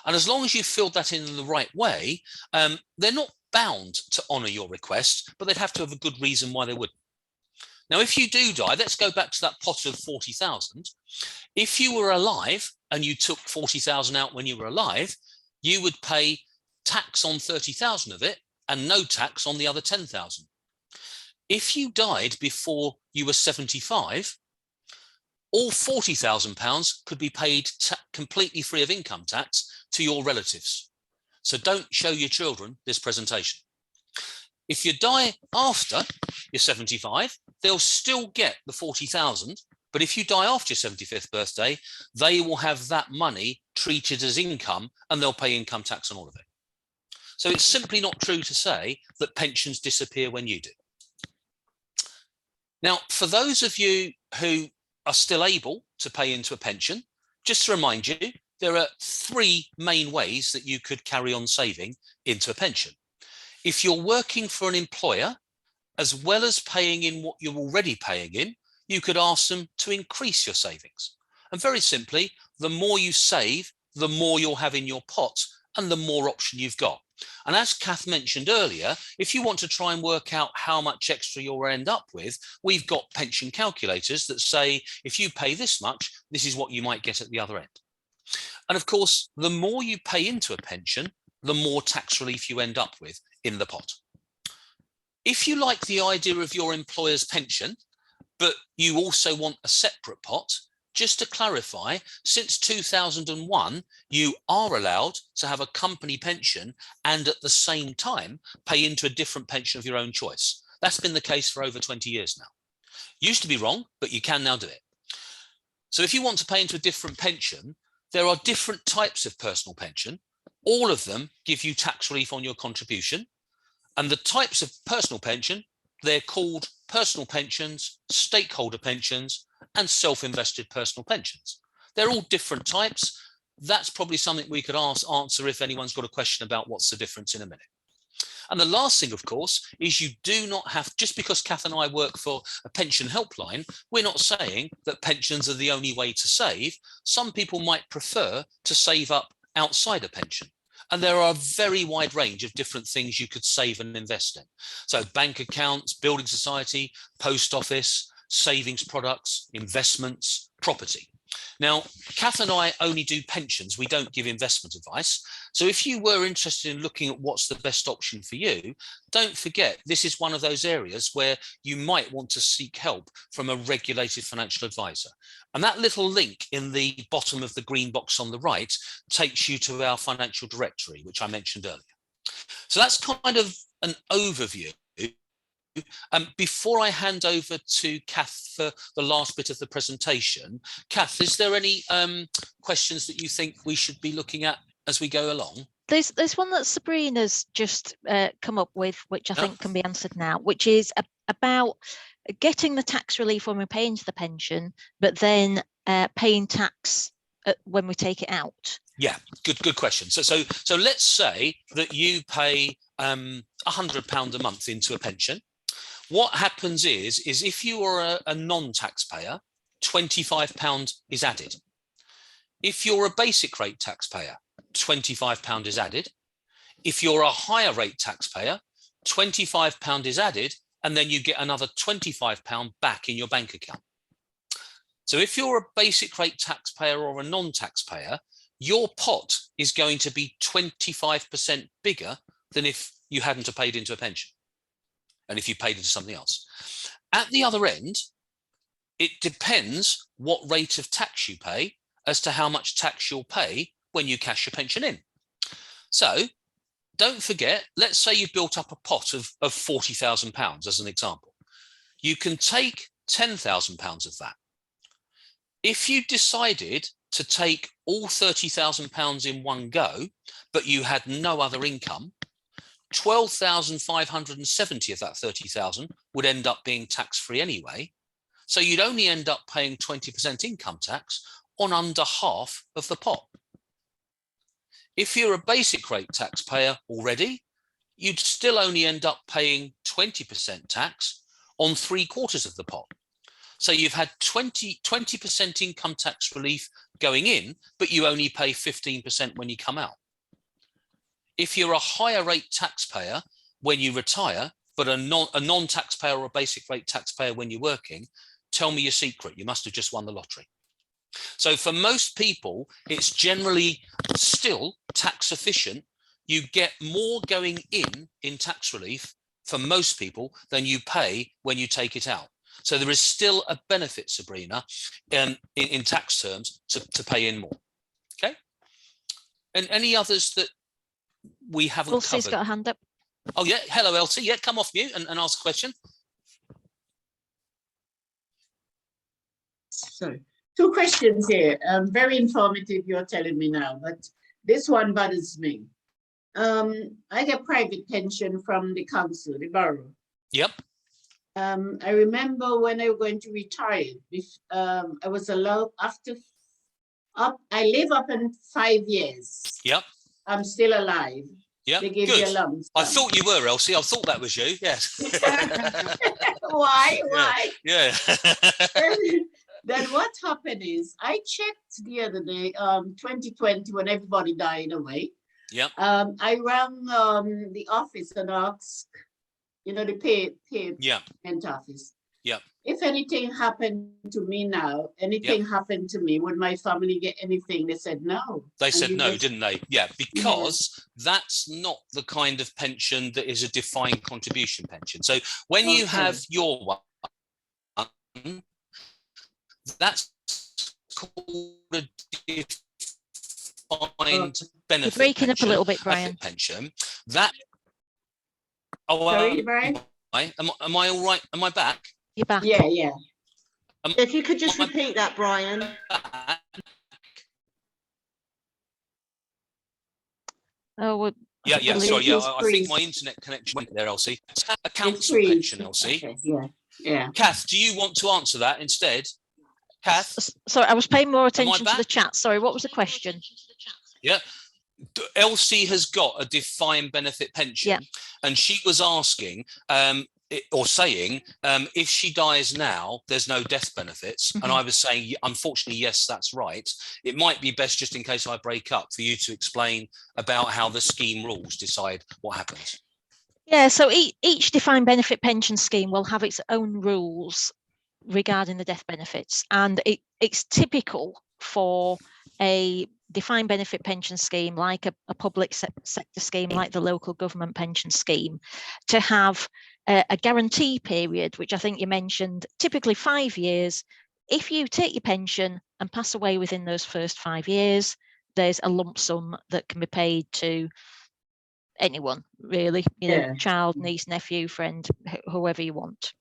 And as long as you filled that in the right way, they're not bound to honour your request, but they'd have to have a good reason why they wouldn't. Now, if you do die, let's go back to that pot of 40,000. If you were alive and you took 40,000 out when you were alive, you would pay tax on 30,000 of it and no tax on the other 10,000. If you died before you were 75, all £40,000 could be paid completely free of income tax to your relatives. So don't show your children this presentation. If you die after you're 75, they'll still get the 40,000. But if you die after your 75th birthday, they will have that money treated as income and they'll pay income tax on all of it. So it's simply not true to say that pensions disappear when you do. Now, for those of you who are still able to pay into a pension, just to remind you, there are 3 main ways that you could carry on saving into a pension. If you're working for an employer, as well as paying in what you're already paying in, you could ask them to increase your savings. And very simply, the more you save, the more you'll have in your pot and the more option you've got. And as Kath mentioned earlier, if you want to try and work out how much extra you'll end up with, we've got pension calculators that say, if you pay this much, this is what you might get at the other end. And of course, the more you pay into a pension, the more tax relief you end up with in the pot. If you like the idea of your employer's pension, but you also want a separate pot, just to clarify, since 2001, you are allowed to have a company pension and at the same time pay into a different pension of your own choice. That's been the case for over 20 years now. Used to be wrong, but you can now do it. So if you want to pay into a different pension, there are different types of personal pension. All of them give you tax relief on your contribution. And the types of personal pension, they're called personal pensions, stakeholder pensions, and self-invested personal pensions. They're all different types. That's probably something we could answer if anyone's got a question about what's the difference in a minute. And the last thing, of course, is you do not have, just because Kath and I work for a pension helpline, we're not saying that pensions are the only way to save. Some people might prefer to save up outside a pension. And there are a very wide range of different things you could save and invest in. So bank accounts, building society, post office, savings products, investments, property. Now, Kath and I only do pensions. We don't give investment advice. So if you were interested in looking at what's the best option for you, don't forget, this is one of those areas where you might want to seek help from a regulated financial advisor. And that little link in the bottom of the green box on the right takes you to our financial directory, which I mentioned earlier. So that's kind of an overview. Before I hand over to Kath for the last bit of the presentation, Kath, is there any questions that you think we should be looking at as we go along? There's one that Sabrina's just come up with, which I think can be answered now, which is about getting the tax relief when we pay into the pension, but then paying tax when we take it out. Yeah, good question. So let's say that you pay £100 a month into a pension. What happens is if you are a non-taxpayer, £25 is added. If you're a basic rate taxpayer, £25 is added. If you're a higher rate taxpayer, £25 is added, and then you get another £25 back in your bank account. So if you're a basic rate taxpayer or a non-taxpayer, your pot is going to be 25% bigger than if you hadn't paid into a pension. And if you paid into something else. At the other end, it depends what rate of tax you pay as to how much tax you'll pay when you cash your pension in. So don't forget, let's say you built up a pot of £40,000 as an example. You can take £10,000 of that. If you decided to take all £30,000 in one go, but you had no other income, 12,570 of that 30,000 would end up being tax-free anyway. So you'd only end up paying 20% income tax on under half of the pot. If you're a basic rate taxpayer already, you'd still only end up paying 20% tax on 3/4 of the pot. So you've had 20% income tax relief going in, but you only pay 15% when you come out. If you're a higher rate taxpayer when you retire, but a non-taxpayer or a basic rate taxpayer when you're working, tell me your secret. You must have just won the lottery. So for most people, it's generally still tax efficient. You get more going in tax relief for most people than you pay when you take it out. So there is still a benefit, Sabrina, in tax terms to pay in more. Okay. And any others that we haven't Elsie's covered? got a hand up. Oh yeah, hello Elsie. Yeah, come off mute and ask a question. Sorry, 2 questions here. Very informative, you're telling me now, but this one bothers me. I get private pension from the council, the borough. Yep. I remember when I was going to retire, I was allowed I live up in 5 years. Yep. I'm still alive. Yep. They give Good. you a lump sum. I thought you were, Elsie. I thought that was you. Yes. Why? Yeah. Then what happened is I checked the other day, 2020, when everybody died away. Yep. I rang the office and asked, the payment office. Yep. If anything happened to me now, happened to me, would my family get anything? They said no. They said no, didn't they? Yeah, because that's not the kind of pension that is a defined contribution pension. So when you have your one, that's called a defined benefit. You're breaking up a little bit, Brian. Pension. That. Oh, sorry, Brian. Am I all right? Am I back? You're back. Yeah. If you could just repeat that, Brian. Oh, yeah. Sorry, yeah. I think my internet connection went there, Elsie. A council pension, Elsie. Okay, yeah. Kath, do you want to answer that instead? Kath? Sorry, I was paying more attention to the chat. Sorry, what was the question? Yeah. Elsie has got a defined benefit pension, Yeah. and she was asking or saying if she dies now, there's no death benefits. And I was saying, unfortunately, yes, that's right. It might be best, just in case I break up, for you to explain about how the scheme rules decide what happens. Yeah, so each defined benefit pension scheme will have its own rules regarding the death benefits, and it's typical for a defined benefit pension scheme like a public sector scheme like the local government pension scheme to have a guarantee period, which I think you mentioned, typically 5 years. If you take your pension and pass away within those first 5 years, there's a lump sum that can be paid to anyone, really, child, niece, nephew, friend, whoever you want.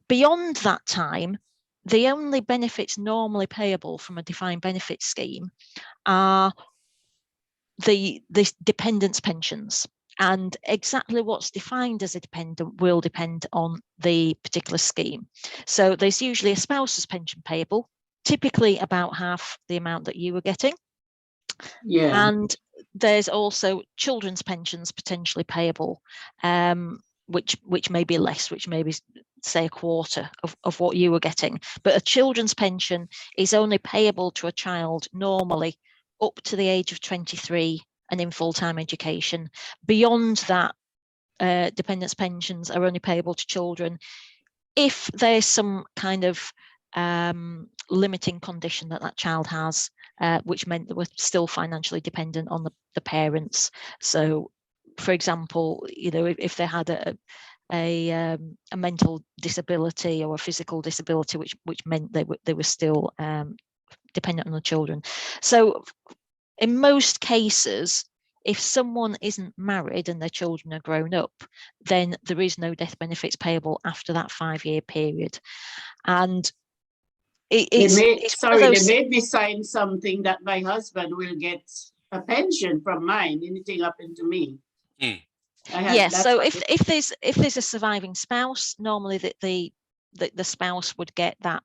Beyond that time, the only benefits normally payable from a defined benefit scheme are the dependents' pensions. And exactly what's defined as a dependent will depend on the particular scheme. So there's usually a spouse's pension payable, typically about half the amount that you were getting. Yeah. And there's also children's pensions potentially payable, which may be less, which may be, say, a quarter of what you were getting. But a children's pension is only payable to a child normally up to the age of 23 and in full-time education. Beyond that, dependents' pensions are only payable to children if there's some kind of limiting condition that child has, which meant that we're still financially dependent on the parents. So, for example, if they had a mental disability or a physical disability, which meant they were still dependent on the children. So, in most cases, if someone isn't married and their children are grown up, then there is no death benefits payable after that 5-year period. And they made me sign something that my husband will get a pension from mine. Anything happened to me. Yes. So if there's a surviving spouse, normally the spouse would get that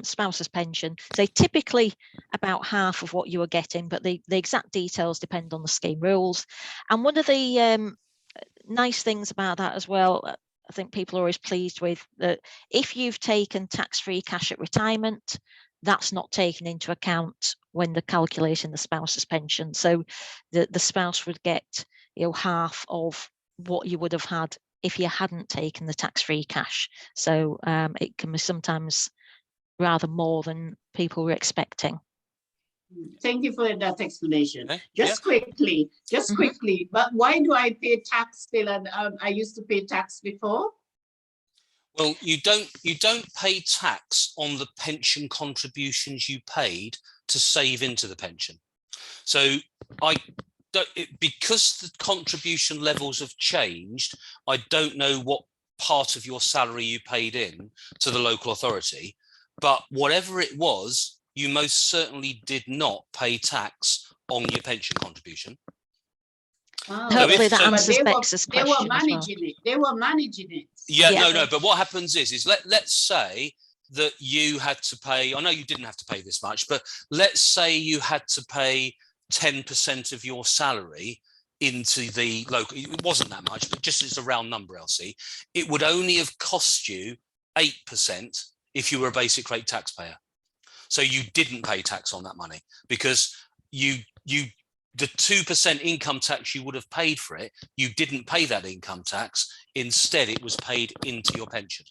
spouse's pension. So typically about half of what you are getting, but the exact details depend on the scheme rules. And one of the nice things about that as well, I think people are always pleased with, that if you've taken tax-free cash at retirement, that's not taken into account when they're calculating the spouse's pension. So the spouse would get half of what you would have had if you hadn't taken the tax-free cash. So it can be sometimes rather more than people were expecting. Thank you for that explanation. Okay. Just quickly, but why do I pay tax still? And I used to pay tax before. Well, you don't pay tax on the pension contributions you paid to save into the pension. So because the contribution levels have changed, I don't know what part of your salary you paid in to the local authority, but whatever it was, you most certainly did not pay tax on your pension contribution. Hopefully that answers Bex's question. They were managing it. They were managing it. Yeah, no. But what happens is let's say that you had to pay. I know you didn't have to pay this much, but let's say you had to pay 10% of your salary into the local. It wasn't that much, but just as a round number, Elsie, it would only have cost you 8% if you were a basic rate taxpayer. So you didn't pay tax on that money because the 2% income tax you would have paid for it, you didn't pay that income tax. Instead, it was paid into your pension.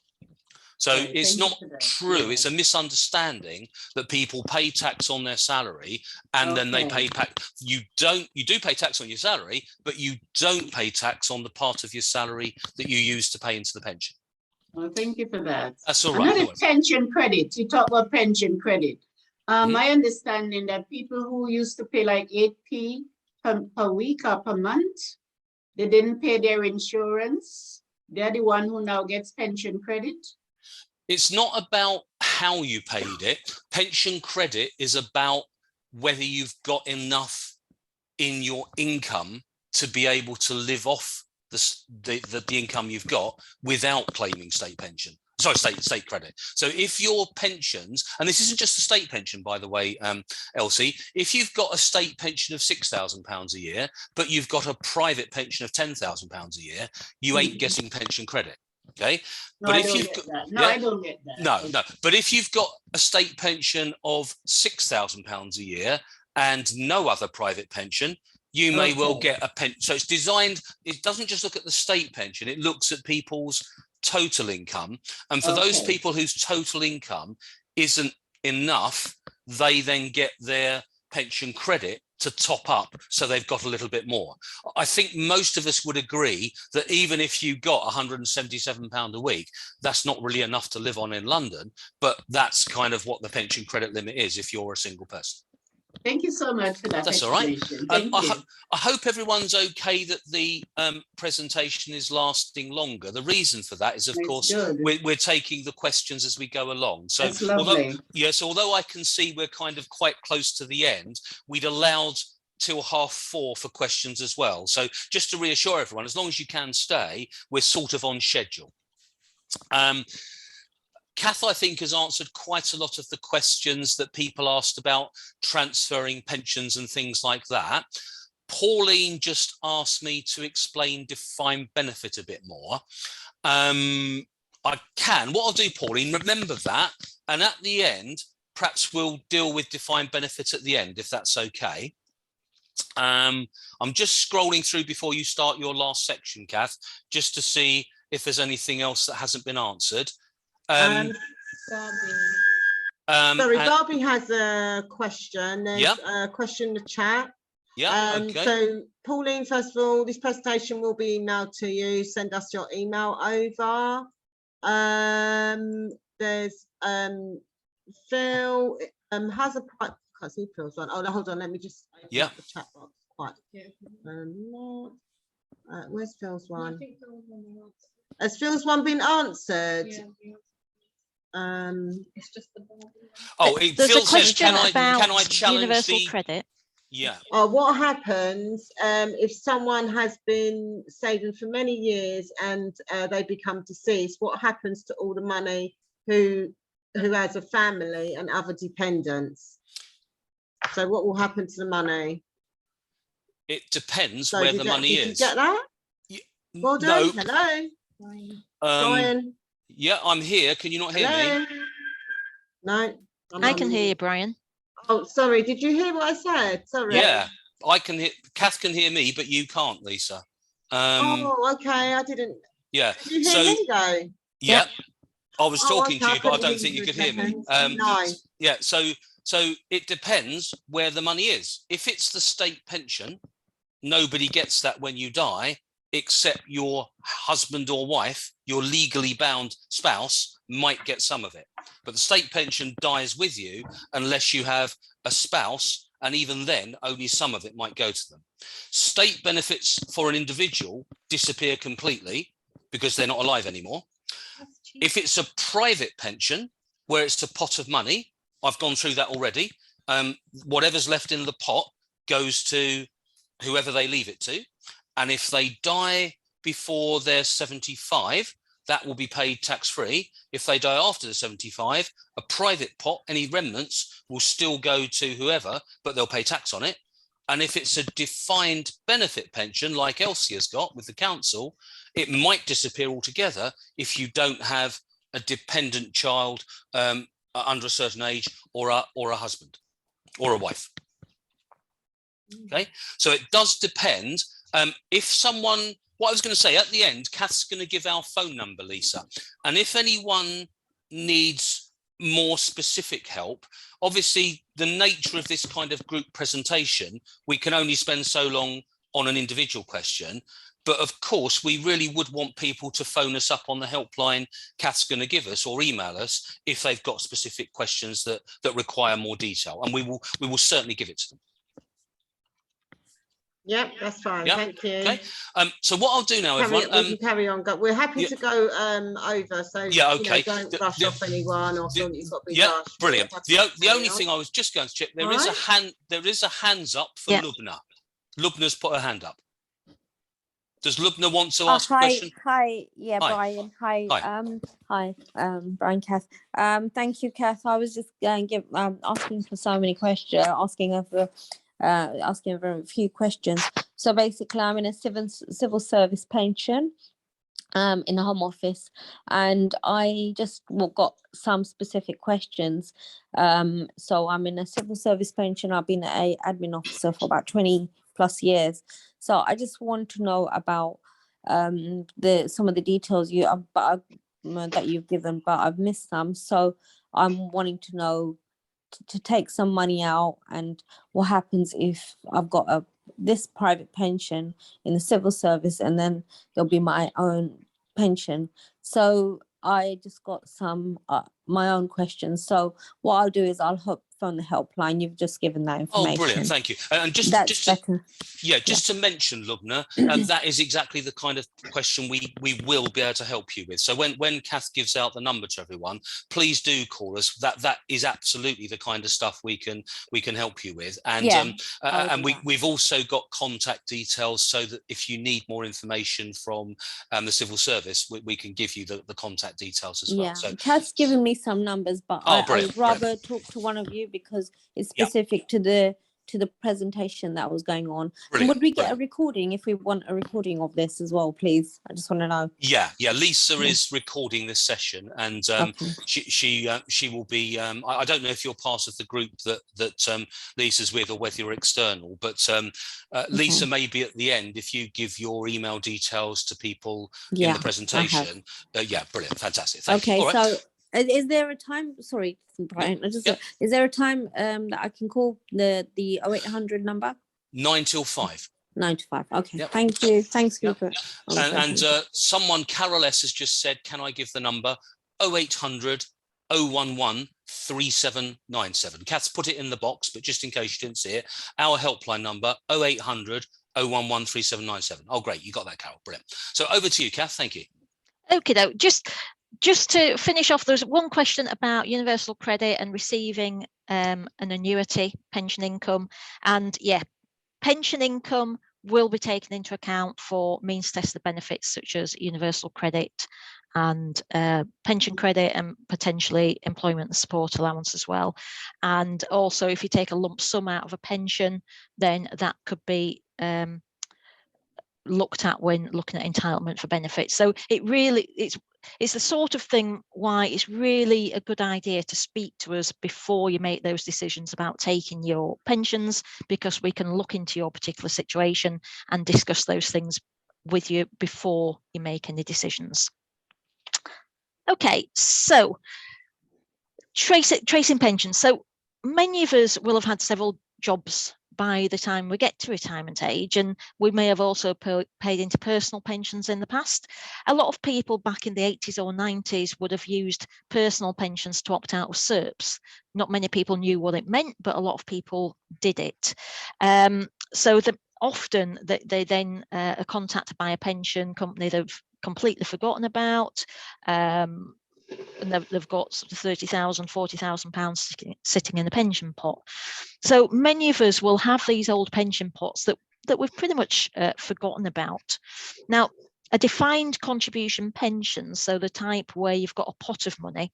So it's not true. It's a misunderstanding that people pay tax on their salary and then they pay back. You do pay tax on your salary, but you don't pay tax on the part of your salary that you use to pay into the pension. Well, thank you for that. That's all right. Another pension credit. You talk about pension credit. My understanding that people who used to pay like 8p per week or per month, they didn't pay their insurance. They're the one who now gets pension credit. It's not about how you paid it. Pension credit is about whether you've got enough in your income to be able to live off the income you've got without claiming state pension. Sorry, state credit. So if your pensions, and this isn't just a state pension, by the way, Elsie, if you've got a state pension of £6,000 a year, but you've got a private pension of £10,000 a year, you ain't getting pension credit. Okay, no, I don't get that. No, I don't get that. No. But if you've got a state pension of £6,000 a year and no other private pension, you may well get a pension. So it's designed, it doesn't just look at the state pension, it looks at people's total income. And for those people whose total income isn't enough, they then get their pension credit to top up, so they've got a little bit more. I think most of us would agree that even if you got £177 a week, that's not really enough to live on in London, but that's kind of what the pension credit limit is if you're a single person. Thank you so much for that. That's all right. I hope everyone's okay that the presentation is lasting longer. The reason for that is, of course, we're taking the questions as we go along. So, although I can see we're kind of quite close to the end, we'd allowed till 4:30 for questions as well. So just to reassure everyone, as long as you can stay, we're sort of on schedule. Kath, I think, has answered quite a lot of the questions that people asked about transferring pensions and things like that. Pauline just asked me to explain defined benefit a bit more. I can. What I'll do, Pauline, remember that. And at the end, perhaps we'll deal with defined benefit at the end, if that's okay. I'm just scrolling through before you start your last section, Kath, just to see if there's anything else that hasn't been answered. Sorry, Barbie has a question. There's a question in the chat. Okay. So, Pauline, first of all, this presentation will be emailed to you. Send us your email over. There's Phil has a I can't see Phil's one. Oh, no, hold on. Let me just open up the chat box quite. Where's Phil's one? Has Phil's one been answered? It's just the there's Phil a question says, about can I challenge universal credit? What happens if someone has been saving for many years and they become deceased? What happens to all the money who has a family and other dependents? So what will happen to the money? It depends where the money is. Did you get that? Well done. No. Hello. Brian. Yeah, I'm here. Can you not hear me? No. I can hear you, Brian. Oh, sorry. Did you hear what I said? Sorry. Yeah, I can hear. Kath can hear me, but you can't, Lisa. Okay. I didn't. Yeah. Did you hear me though? Yeah. I was talking to you, but I don't think you could hear me. No. Yeah. So it depends where the money is. If it's the state pension, nobody gets that when you die, except your husband or wife, your legally bound spouse might get some of it. But the state pension dies with you unless you have a spouse, and even then, only some of it might go to them. State benefits for an individual disappear completely because they're not alive anymore. If it's a private pension, where it's a pot of money, I've gone through that already. Whatever's left in the pot goes to whoever they leave it to. And if they die before they're 75, that will be paid tax-free. If they die after the 75, a private pot, any remnants, will still go to whoever, but they'll pay tax on it. And if it's a defined benefit pension, like Elsie has got with the council, it might disappear altogether if you don't have a dependent child under a certain age, or a husband or a wife. Okay, so it does depend. If someone, what I was going to say at the end, Kath's going to give our phone number, Lisa, and if anyone needs more specific help, obviously the nature of this kind of group presentation, we can only spend so long on an individual question. But of course, we really would want people to phone us up on the helpline Kath's going to give us, or email us if they've got specific questions that require more detail, and we will certainly give it to them. Yep, that's fine. Yep. Thank you. Okay. So what I'll do now, everyone, we can carry on. We're happy to go over. So okay. Don't rush off anyone or feel you've got to be rushed. Brilliant. The only thing I was just going to check, there is a hands up for Lubna. Lubna's put her hand up. Does Lubna want to ask a question? Hi, yeah, Hi. Brian. Hi, Hi. Brian, Kath. Thank you, Kath. I was just asking for so many questions, asking over a few questions. So basically, I'm in a civil service pension, in the Home Office, and I just got some specific questions. So I'm in a civil service pension. I've been an admin officer for about 20 plus years. So I just want to know about some of the details that you've given, but I've missed some. So I'm wanting to know to take some money out, and what happens if I've got this private pension in the civil service, and then there'll be my own pension. So I just got some my own questions. So what I'll do is I'll phone the helpline. You've just given that information. Oh, brilliant! Thank you. And just to mention, Lubna, that is exactly the kind of question we will be able to help you with. So when Kath gives out the number to everyone, please do call us. That is absolutely the kind of stuff we can help you with. And we've also got contact details, so that if you need more information from the civil service, we can give you the contact details as well. Yeah, So Kath's given me some numbers, but I would rather talk to one of you because it's specific to the presentation that was going on. And would we get a recording if we want a recording of this as well, please? I just want to know. Yeah, Lisa is recording this session, and she will be. I don't know if you're part of the group that Lisa's with, or whether you're external, but Lisa may be at the end if you give your email details to people in the presentation. Brilliant, fantastic. Thank you. All right. So is there a time? Sorry, Brian. Is there a time that I can call the 0800 number? 9 till 5. 9 to 5. Okay. Yep. Thank you. Thanks, Cooper. And someone, Carol S, has just said, can I give the number? 0800 011 3797. Kath's put it in the box, but just in case you didn't see it, our helpline number 0800 011 3797. Oh, great. You got that, Carol. Brilliant. So over to you, Kath. Thank you. Okay, though, just to finish off, there's one question about universal credit and receiving an annuity pension income. And pension income will be taken into account for means tested benefits such as universal credit and pension credit, and potentially employment and support allowance as well. And also, if you take a lump sum out of a pension, then that could be looked at when looking at entitlement for benefits. So it's the sort of thing why it's really a good idea to speak to us before you make those decisions about taking your pensions, because we can look into your particular situation and discuss those things with you before you make any decisions. Okay, so tracing pensions. So many of us will have had several jobs by the time we get to retirement age, and we may have also paid into personal pensions in the past. A lot of people back in the 80s or 90s would have used personal pensions to opt out of SERPs. Not many people knew what it meant, but a lot of people did it. So often they then are contacted by a pension company they've completely forgotten about, and they've got sort of £30,000, £40,000 sitting in a pension pot. So many of us will have these old pension pots that we've pretty much forgotten about. Now, a defined contribution pension, so the type where you've got a pot of money,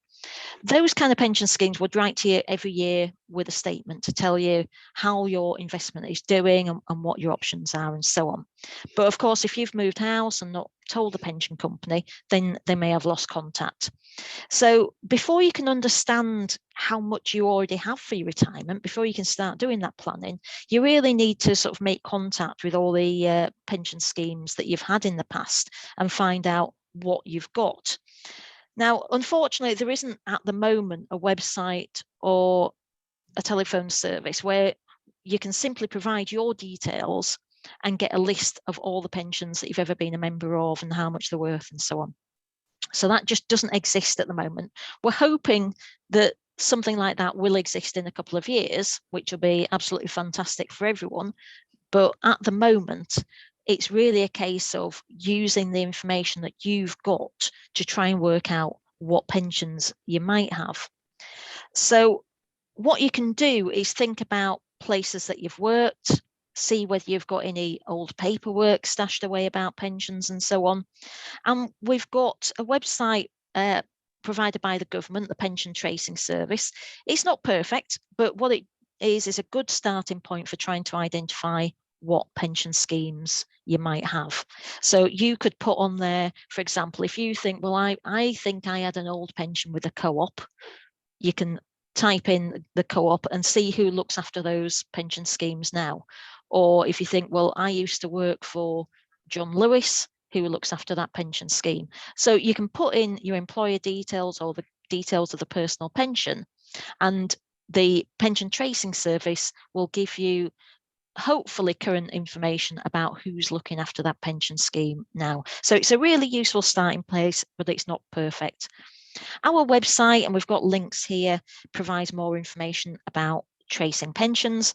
those kind of pension schemes would write to you every year with a statement to tell you how your investment is doing and what your options are and so on. But of course, if you've moved house and not told the pension company, then they may have lost contact. So before you can understand how much you already have for your retirement, before you can start doing that planning, you really need to sort of make contact with all the pension schemes that you've had in the past and find out what you've got. Now, unfortunately, there isn't at the moment a website or a telephone service where you can simply provide your details and get a list of all the pensions that you've ever been a member of and how much they're worth and so on. So that just doesn't exist at the moment. We're hoping that something like that will exist in a couple of years, which will be absolutely fantastic for everyone. But at the moment, it's really a case of using the information that you've got to try and work out what pensions you might have. So what you can do is think about places that you've worked, see whether you've got any old paperwork stashed away about pensions and so on. And we've got a website provided by the government, the Pension Tracing Service. It's not perfect, but what it is a good starting point for trying to identify what pension schemes you might have. So you could put on there, for example, if you think, well, I think I had an old pension with a co-op, you can type in the co-op and see who looks after those pension schemes now. Or if you think, well, I used to work for John Lewis, who looks after that pension scheme. So you can put in your employer details or the details of the personal pension, and the Pension Tracing Service will give you hopefully current information about who's looking after that pension scheme now. So it's a really useful starting place, but it's not perfect. Our website, and we've got links here, provides more information about tracing pensions.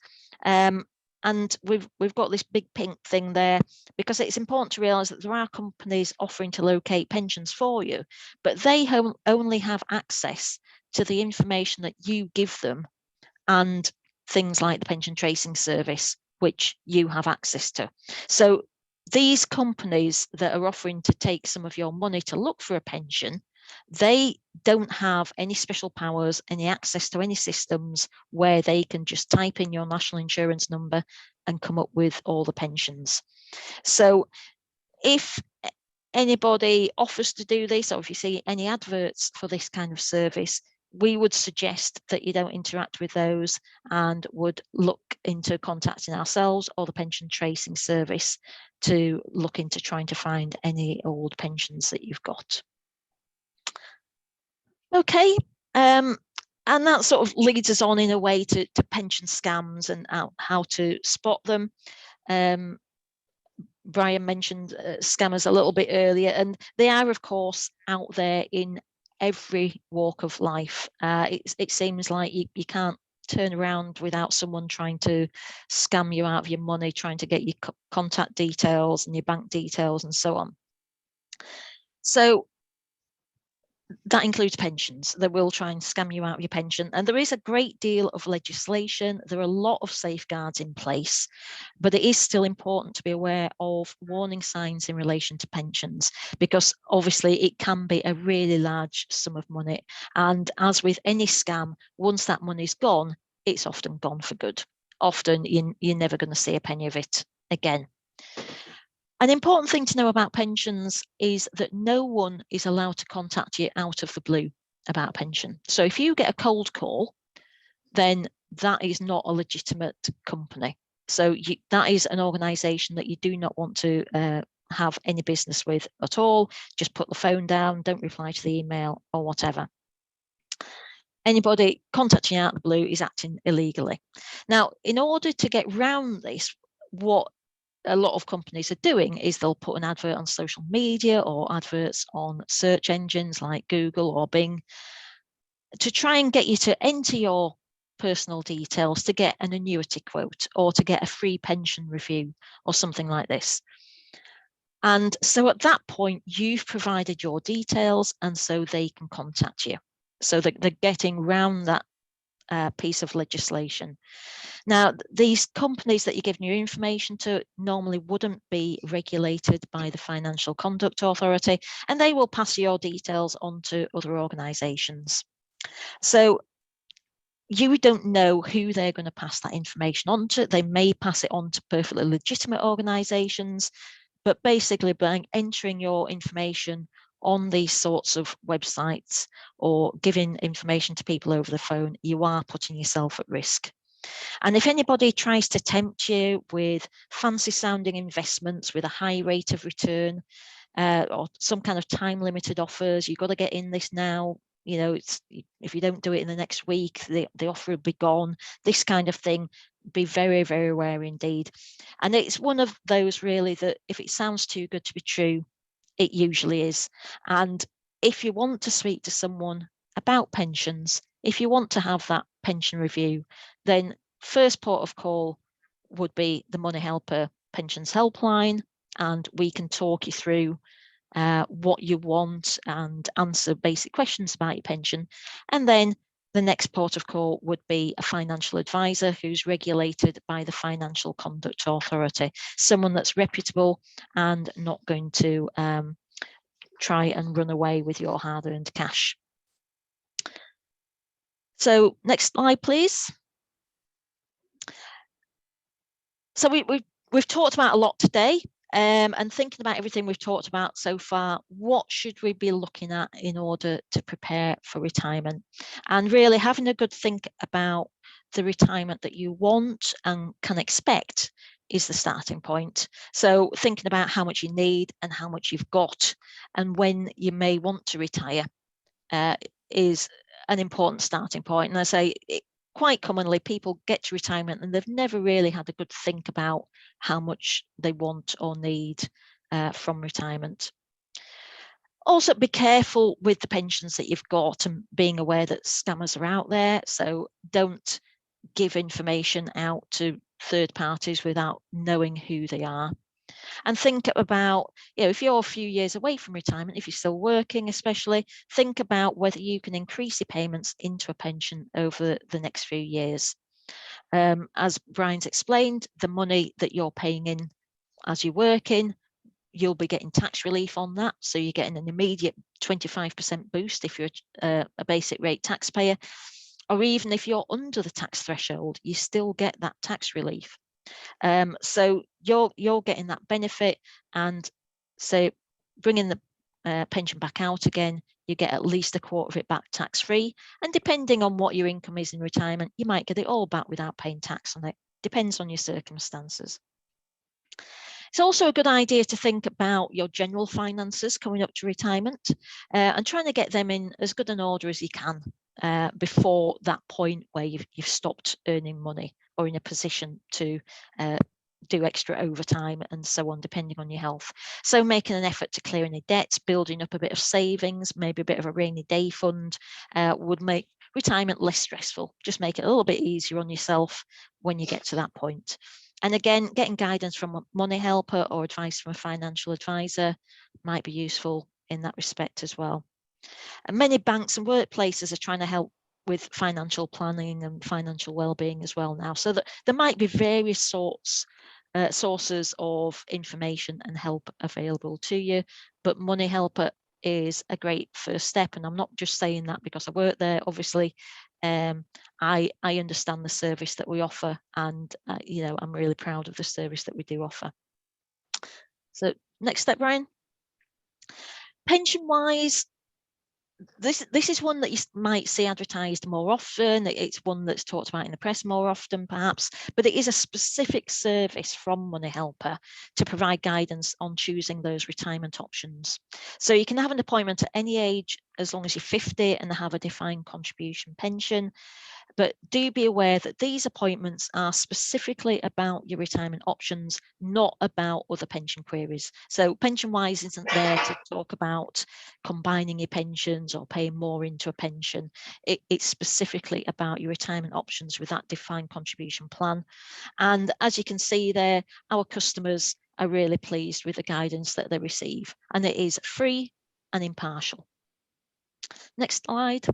And we've got this big pink thing there because it's important to realise that there are companies offering to locate pensions for you, but they only have access to the information that you give them and things like the Pension Tracing Service, which you have access to. So these companies that are offering to take some of your money to look for a pension, they don't have any special powers, any access to any systems where they can just type in your national insurance number and come up with all the pensions. So if anybody offers to do this, or if you see any adverts for this kind of service, we would suggest that you don't interact with those and would look into contacting ourselves or the Pension Tracing Service to look into trying to find any old pensions that you've got. Okay, and that sort of leads us on in a way to pension scams and how to spot them. Brian mentioned scammers a little bit earlier, and they are, of course, out there in every walk of life. It seems like you can't turn around without someone trying to scam you out of your money, trying to get your contact details and your bank details and so on. So that includes pensions. They will try and scam you out of your pension. And there is a great deal of legislation. There are a lot of safeguards in place, but it is still important to be aware of warning signs in relation to pensions, because obviously it can be a really large sum of money. And as with any scam, once that money's gone, it's often gone for good. Often you're never going to see a penny of it again. An important thing to know about pensions is that no one is allowed to contact you out of the blue about a pension. So if you get a cold call, then that is not a legitimate company. So that is an organisation that you do not want to have any business with at all. Just put the phone down, don't reply to the email or whatever. Anybody contacting you out of the blue is acting illegally. Now, in order to get round this, what a lot of companies are doing is they'll put an advert on social media or adverts on search engines like Google or Bing to try and get you to enter your personal details to get an annuity quote or to get a free pension review or something like this. And so at that point, you've provided your details, and so they can contact you. So they're getting round that piece of legislation. Now, these companies that you're giving your information to normally wouldn't be regulated by the Financial Conduct Authority, and they will pass your details on to other organisations. So you don't know who they're going to pass that information on to. They may pass it on to perfectly legitimate organisations, but basically by entering your information on these sorts of websites or giving information to people over the phone, you are putting yourself at risk. And if anybody tries to tempt you with fancy sounding investments with a high rate of return or some kind of time limited offers, you've got to get in this now, you know, if you don't do it in the next week, the offer will be gone, this kind of thing, be very, very aware indeed. And it's one of those really that if it sounds too good to be true, it usually is. And if you want to speak to someone about pensions, if you want to have that pension review, then first port of call would be the Moneyhelper Pensions Helpline, and we can talk you through what you want and answer basic questions about your pension. And then the next port of call would be a financial advisor who's regulated by the Financial Conduct Authority, someone that's reputable and not going to try and run away with your hard-earned cash. So next slide, please. So we've talked about a lot today. And thinking about everything we've talked about so far, what should we be looking at in order to prepare for retirement? And really having a good think about the retirement that you want and can expect is the starting point. So thinking about how much you need and how much you've got and when you may want to retire is an important starting point. And I say quite commonly people get to retirement and they've never really had a good think about how much they want or need from retirement. Also, be careful with the pensions that you've got and being aware that scammers are out there. So don't give information out to third parties without knowing who they are. And think about, if you're a few years away from retirement, if you're still working especially, think about whether you can increase your payments into a pension over the next few years. As Brian's explained, the money that you're paying in as you're working, you'll be getting tax relief on that. So you're getting an immediate 25% boost if you're a basic rate taxpayer, or even if you're under the tax threshold, you still get that tax relief. So you're getting that benefit, and so bringing the pension back out again, you get at least a quarter of it back tax-free, and depending on what your income is in retirement, you might get it all back without paying tax on it. Depends on your circumstances. It's also a good idea to think about your general finances coming up to retirement and trying to get them in as good an order as you can before that point where you've stopped earning money or in a position to do extra overtime and so on, depending on your health. So making an effort to clear any debts, building up a bit of savings, maybe a bit of a rainy day fund would make retirement less stressful. Just make it a little bit easier on yourself when you get to that point. And again, getting guidance from a Moneyhelper or advice from a financial advisor might be useful in that respect as well. And many banks and workplaces are trying to help with financial planning and financial well-being as well now. So that there might be various sources of information and help available to you, but Moneyhelper is a great first step. And I'm not just saying that because I work there, obviously. I understand the service that we offer, and I'm really proud of the service that we do offer. So next step, Brian. Pension wise, this is one that you might see advertised more often. It's one that's talked about in the press more often, perhaps, but it is a specific service from Moneyhelper to provide guidance on choosing those retirement options. So you can have an appointment at any age as long as you're 50 and have a defined contribution pension. But do be aware that these appointments are specifically about your retirement options, not about other pension queries. So PensionWise isn't there to talk about combining your pensions or paying more into a pension. It's specifically about your retirement options with that defined contribution plan. And as you can see there, our customers are really pleased with the guidance that they receive, and it is free and impartial. Next slide.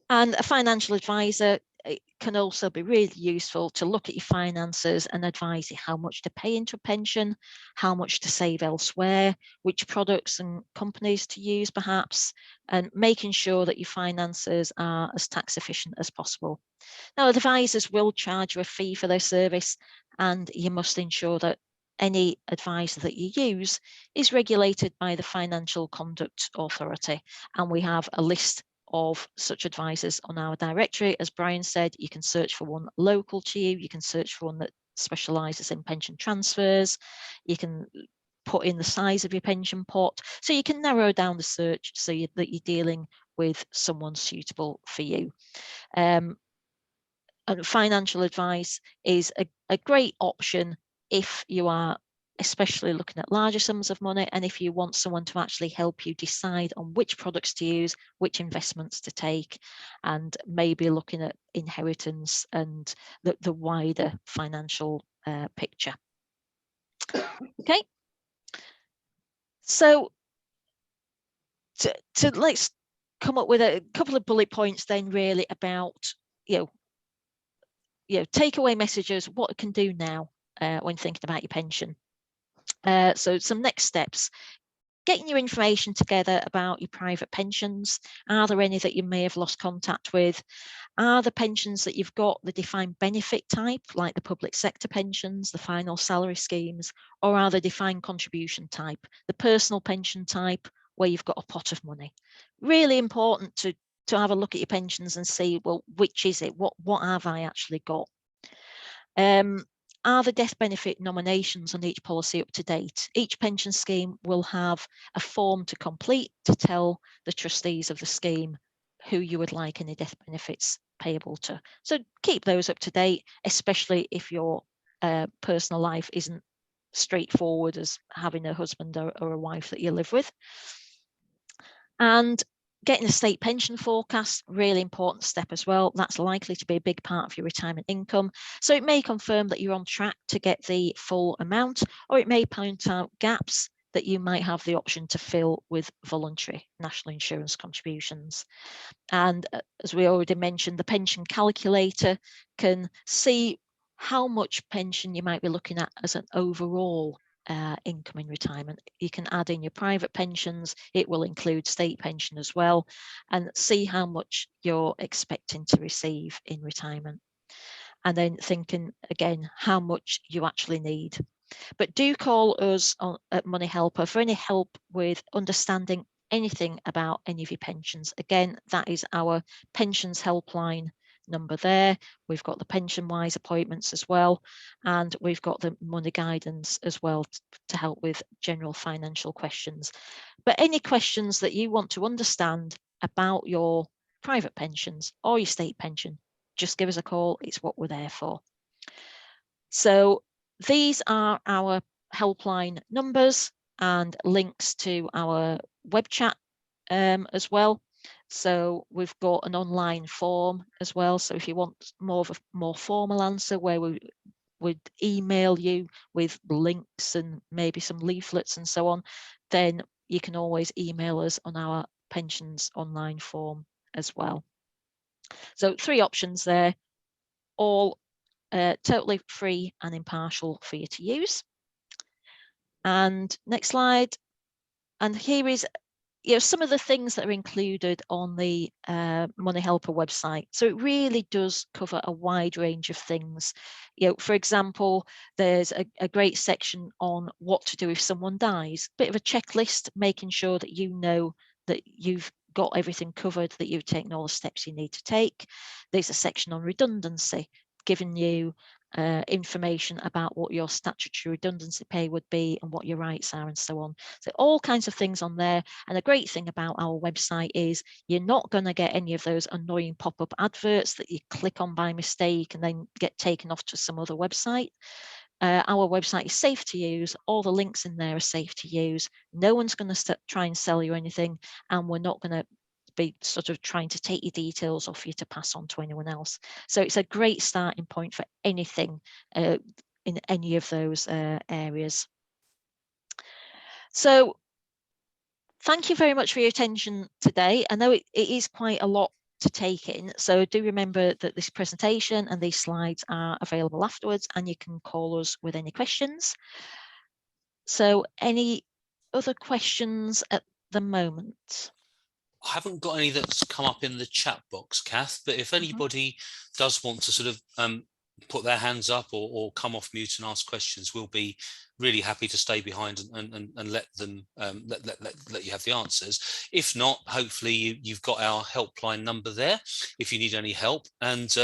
And a financial advisor, it can also be really useful to look at your finances and advise you how much to pay into a pension, how much to save elsewhere, which products and companies to use perhaps, and making sure that your finances are as tax efficient as possible. Now, advisors will charge you a fee for their service, and you must ensure that any advisor that you use is regulated by the Financial Conduct Authority, and we have a list of such advisors on our directory. As Brian said, you can search for one local to you, you can search for one that specialises in pension transfers, you can put in the size of your pension pot, so you can narrow down the search so that you're dealing with someone suitable for you. And financial advice is a great option if you are especially looking at larger sums of money, and if you want someone to actually help you decide on which products to use, which investments to take, and maybe looking at inheritance and the wider financial picture. Okay, so let's come up with a couple of bullet points then really about, takeaway messages, what it can do now when thinking about your pension. So some next steps: getting your information together about your private pensions. Are there any that you may have lost contact with? Are the pensions that you've got the defined benefit type, like the public sector pensions, the final salary schemes, or are they defined contribution type, the personal pension type, where you've got a pot of money? Really important to have a look at your pensions and see, well, which is it? What have I actually got? Are the death benefit nominations on each policy up to date? Each pension scheme will have a form to complete to tell the trustees of the scheme who you would like any death benefits payable to. So keep those up to date, especially if your personal life isn't straightforward as having a husband or a wife that you live with. And getting a state pension forecast, really important step as well. That's likely to be a big part of your retirement income. So it may confirm that you're on track to get the full amount, or it may point out gaps that you might have the option to fill with voluntary national insurance contributions. And as we already mentioned, the pension calculator can see how much pension you might be looking at as an overall income in retirement. You can add in your private pensions, it will include state pension as well, and see how much you're expecting to receive in retirement. And then thinking again how much you actually need. But do call us at Moneyhelper for any help with understanding anything about any of your pensions. Again, that is our pensions helpline number there. We've got the pension wise appointments as well, and we've got the money guidance as well to help with general financial questions. But any questions that you want to understand about your private pensions or your state pension, just give us a call. It's what we're there for. So these are our helpline numbers and links to our web chat as well. So we've got an online form as well. So if you want more of a more formal answer, where we would email you with links and maybe some leaflets and so on, then you can always email us on our pensions online form as well. So 3 options there, all totally free and impartial for you to use. And next slide. And here is some of the things that are included on the Moneyhelper website. So it really does cover a wide range of things. For example, there's a great section on what to do if someone dies. Bit of a checklist, making sure that you know that you've got everything covered, that you've taken all the steps you need to take. There's a section on redundancy, giving you information about what your statutory redundancy pay would be and what your rights are and so on. So all kinds of things on there. And the great thing about our website is you're not going to get any of those annoying pop-up adverts that you click on by mistake and then get taken off to some other website. Our website is safe to use. All the links in there are safe to use. No one's going to try and sell you anything, and we're not going to be sort of trying to take your details off you to pass on to anyone else. So it's a great starting point for anything in any of those areas. So thank you very much for your attention today. I know it is quite a lot to take in, so do remember that this presentation and these slides are available afterwards, and you can call us with any questions. So any other questions at the moment? I haven't got any that's come up in the chat box, Kath, but if anybody does want to sort of put their hands up or come off mute and ask questions, we'll be really happy to stay behind and let them let you have the answers. If not, hopefully you've got our helpline number there if you need any help. And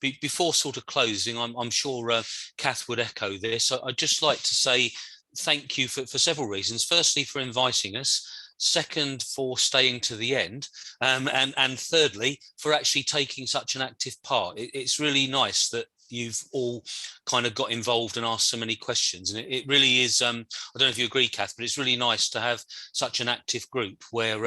before sort of closing, I'm sure Kath would echo this. I'd just like to say thank you for several reasons. Firstly, for inviting us. Second, for staying to the end, and thirdly, for actually taking such an active part. It's really nice that you've all kind of got involved and asked so many questions, and it really is. I don't know if you agree, Kath, but it's really nice to have such an active group where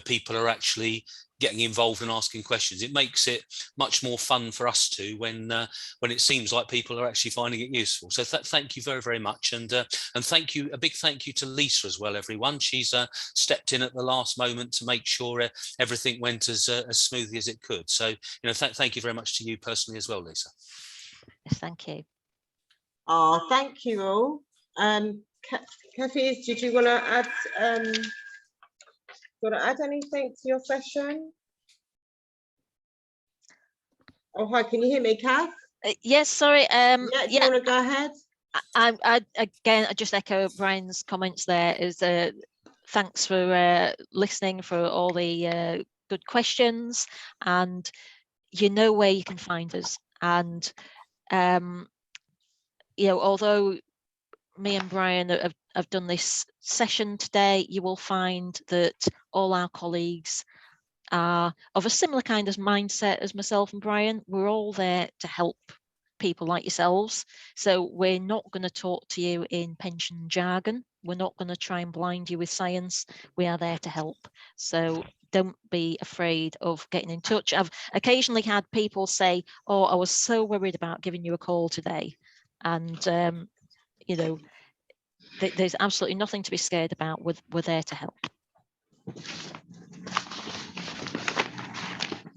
people are actually getting involved and asking questions. It makes it much more fun for us too when it seems like people are actually finding it useful. So thank you very, very much, and thank you, a big thank you to Lisa as well, everyone. She's stepped in at the last moment to make sure everything went as smoothly as it could. So thank you very much to you personally as well, Lisa. Yes, thank you. Oh, thank you all. Kathy, did you want to add? Anything to your session? Oh, hi, can you hear me, Kath? Yes, sorry. Yeah, do you want to go ahead? I just echo Brian's comments there. Thanks for listening, for all the good questions, and you know where you can find us. And although me and Brian have done this session today, you will find that all our colleagues are of a similar kind of mindset as myself and Brian. We're all there to help people like yourselves. So we're not going to talk to you in pension jargon. We're not going to try and blind you with science. We are there to help. So don't be afraid of getting in touch. I've occasionally had people say, oh, I was so worried about giving you a call today. And, there's absolutely nothing to be scared about. We're there to help.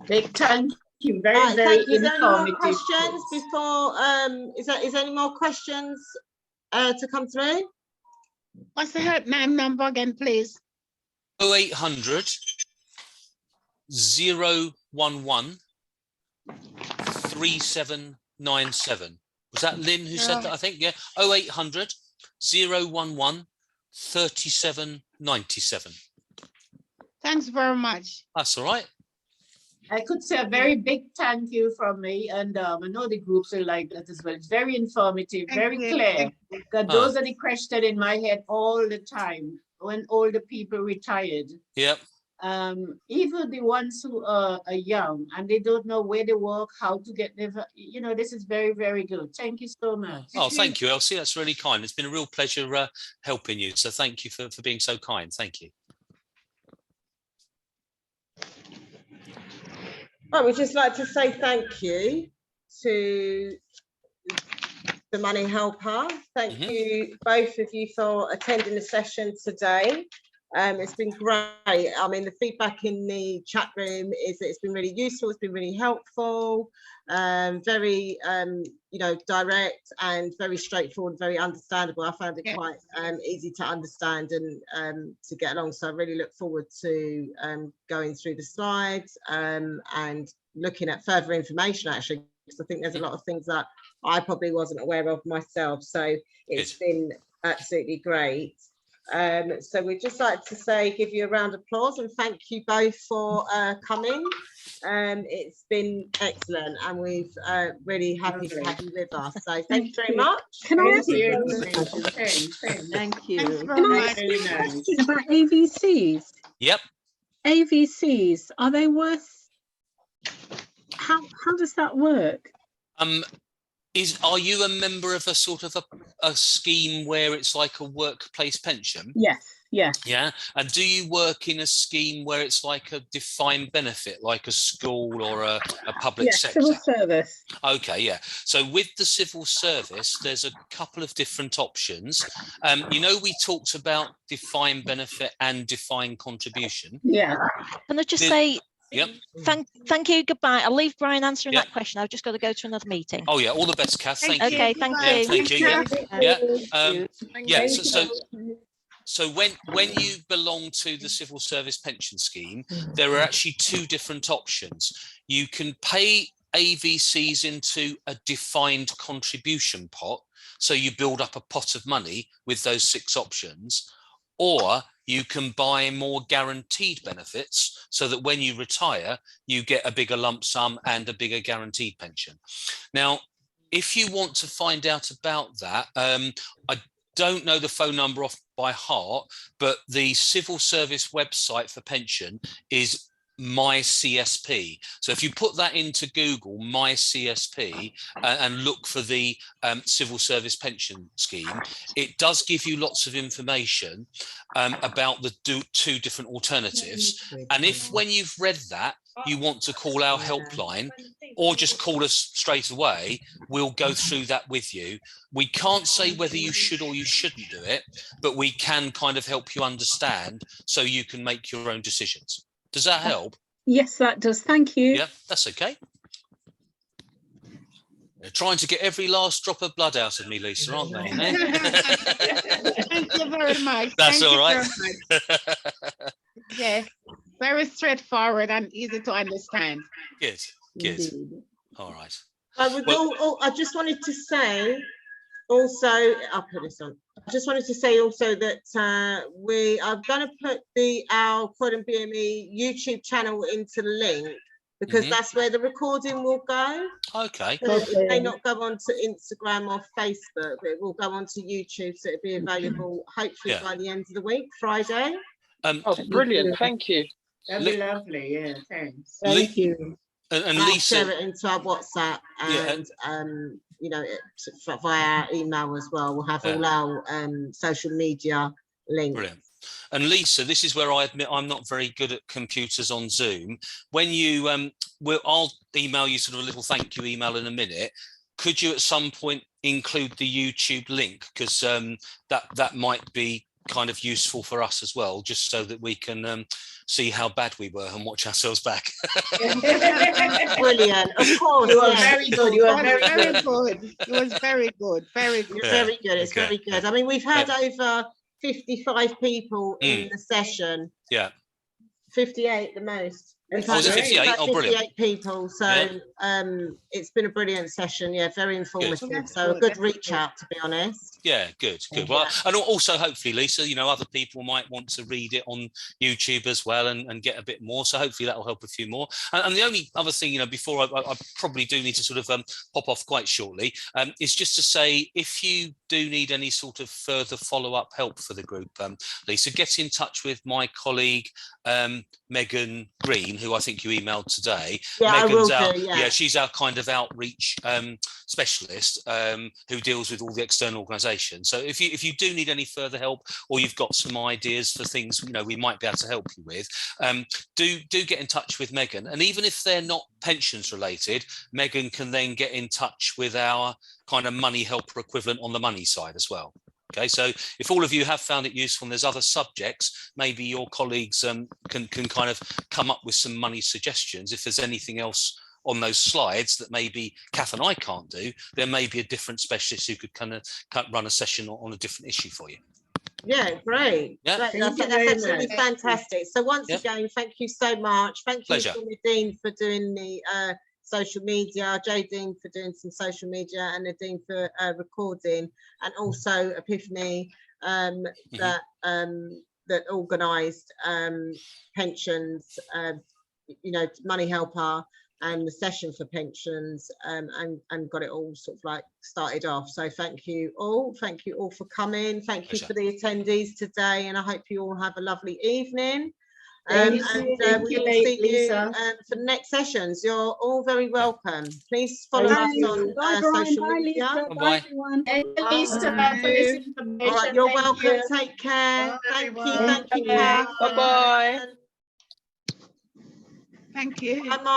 Big thank you. Very, Right, very thank you. Is there any more informative. questions before? Is there any more questions to come through? What's the helpline number again, please? 0800 011 3797. Was that Lynn who said that? I think, yeah. 0800 011 3797. Thanks very much. That's all right. I could say a very big thank you from me, and I know the groups will like that as well. It's very informative, very clear. Because those are the questions in my head all the time when all the people retired. Yep. Even the ones who are young and they don't know where they work, how to get there. This is very, very good. Thank you so much. Oh, thank you, Elsie. That's really kind. It's been a real pleasure helping you. So thank you for being so kind. Thank you. Right, we'd just like to say thank you to the Moneyhelper. Thank you, both of you, for attending the session today. It's been great. I mean, the feedback in the chat room is that it's been really useful. It's been really helpful, very, direct and very straightforward, very understandable. I found it quite easy to understand and to get along. So I really look forward to going through the slides and looking at further information, actually, because I think there's a lot of things that I probably wasn't aware of myself. So it's been absolutely great. So we'd just like to give you a round of applause and thank you both for coming. It's been excellent, and we're really happy to have you with us. So thank you very much. Can I ask Thank you. Can I ask you a question about AVCs? Yep. AVCs, are they worth? How does that work? Are you a member of a sort of a scheme where it's like a workplace pension? Yes. Yeah. And do you work in a scheme where it's like a defined benefit, like a school or a public sector? Civil service. Okay, yeah. So with the civil service, there's a couple of different options. We talked about defined benefit and defined contribution. Yeah. Can I just say, yep. Thank you. Goodbye. I'll leave Brian answering that question. I've just got to go to another meeting. Oh yeah, all the best, Kath. Thank you. Okay, thank you. So when you belong to the civil service pension scheme, there are actually two different options. You can pay AVCs into a defined contribution pot, so you build up a pot of money with those 6 options, or you can buy more guaranteed benefits so that when you retire, you get a bigger lump sum and a bigger guaranteed pension. Now, if you want to find out about that, I don't know the phone number off by heart, but the civil service website for pension is My CSP. So if you put that into Google, My CSP, and look for the civil service pension scheme, it does give you lots of information about the two different alternatives. And if when you've read that, you want to call our helpline or just call us straight away, we'll go through that with you. We can't say whether you should or you shouldn't do it, but we can kind of help you understand so you can make your own decisions. Does that help? Yes, that does. Thank you. Yeah, that's okay. They're trying to get every last drop of blood out of me, Lisa, aren't they? Thank you very much. That's Thank all you right. very much. Yes, very straightforward and easy to understand. Good, good. Indeed. All right. I just wanted to say also, I'll put this on. I just wanted to say also that we are going to put our Quad and BME YouTube channel into the link, because that's where the recording will go. Okay. So it may not go onto Instagram or Facebook, but it will go onto YouTube, so it'll be available hopefully by the end of the week, Friday. Oh, brilliant! Thank you. That'd be lovely. Yeah, thanks. Thank you. And I'll Lisa, share it into our WhatsApp and you know, via our email as well. We'll have all our social media links. brilliant. And Lisa, this is where I admit I'm not very good at computers on Zoom. When you, I'll email you sort of a little thank you email in a minute. Could you at some point include the YouTube link? Because that might be kind of useful for us as well, just so that we can see how bad we were and watch ourselves back. Brilliant, of course. You are very good. You are very Very good. good. It was very good. Very good. Very good. It's Okay. very good. I mean, we've had over 55 people in the session. Yeah. 58 the most. We've Oh, is it had 58? about Oh, brilliant. 58 people. So it's been a brilliant session. Yeah, very informative. That's So a good, good that's reach good. out, to be honest. Yeah, good, good. Well, and also hopefully, Lisa, you know, other people might want to read it on YouTube as well and get a bit more. So hopefully that will help a few more. And the only other thing, you know, before I probably do need to sort of pop off quite shortly, is just to say, if you do need any sort of further follow-up help for the group, Lisa, get in touch with my colleague, Megan Green, who I think you emailed today. Yeah, Megan's I will do, yeah. she's our kind of outreach specialist who deals with all the external organisations. So if you do need any further help, or you've got some ideas for things, you know, we might be able to help you with, do get in touch with Megan. And even if they're not pensions related, Megan can then get in touch with our kind of Moneyhelper equivalent on the money side as well. Okay, so if all of you have found it useful and there's other subjects, maybe your colleagues can kind of come up with some money suggestions. If there's anything else on those slides that maybe Kath and I can't do, there may be a different specialist who could kind of run a session on a different issue for you. Yeah, great. Yeah. That's Thank you very absolutely much. fantastic. So once again, thank you so much. Thank you Pleasure. to Nadine for doing the social media, Jodine for doing some social media, and Nadine for recording, and also Epiphany that organised pensions, you know, Moneyhelper and the session for pensions, and got it all sort of like started off. So thank you all for coming. Thank you for the attendees today, and I hope you all have a lovely evening. And we will see you for the next sessions. You're all very welcome. Please follow us on social media. Bye. All right, you're welcome. Take care. Thank you. Bye bye. Thank you. Bye, Martha.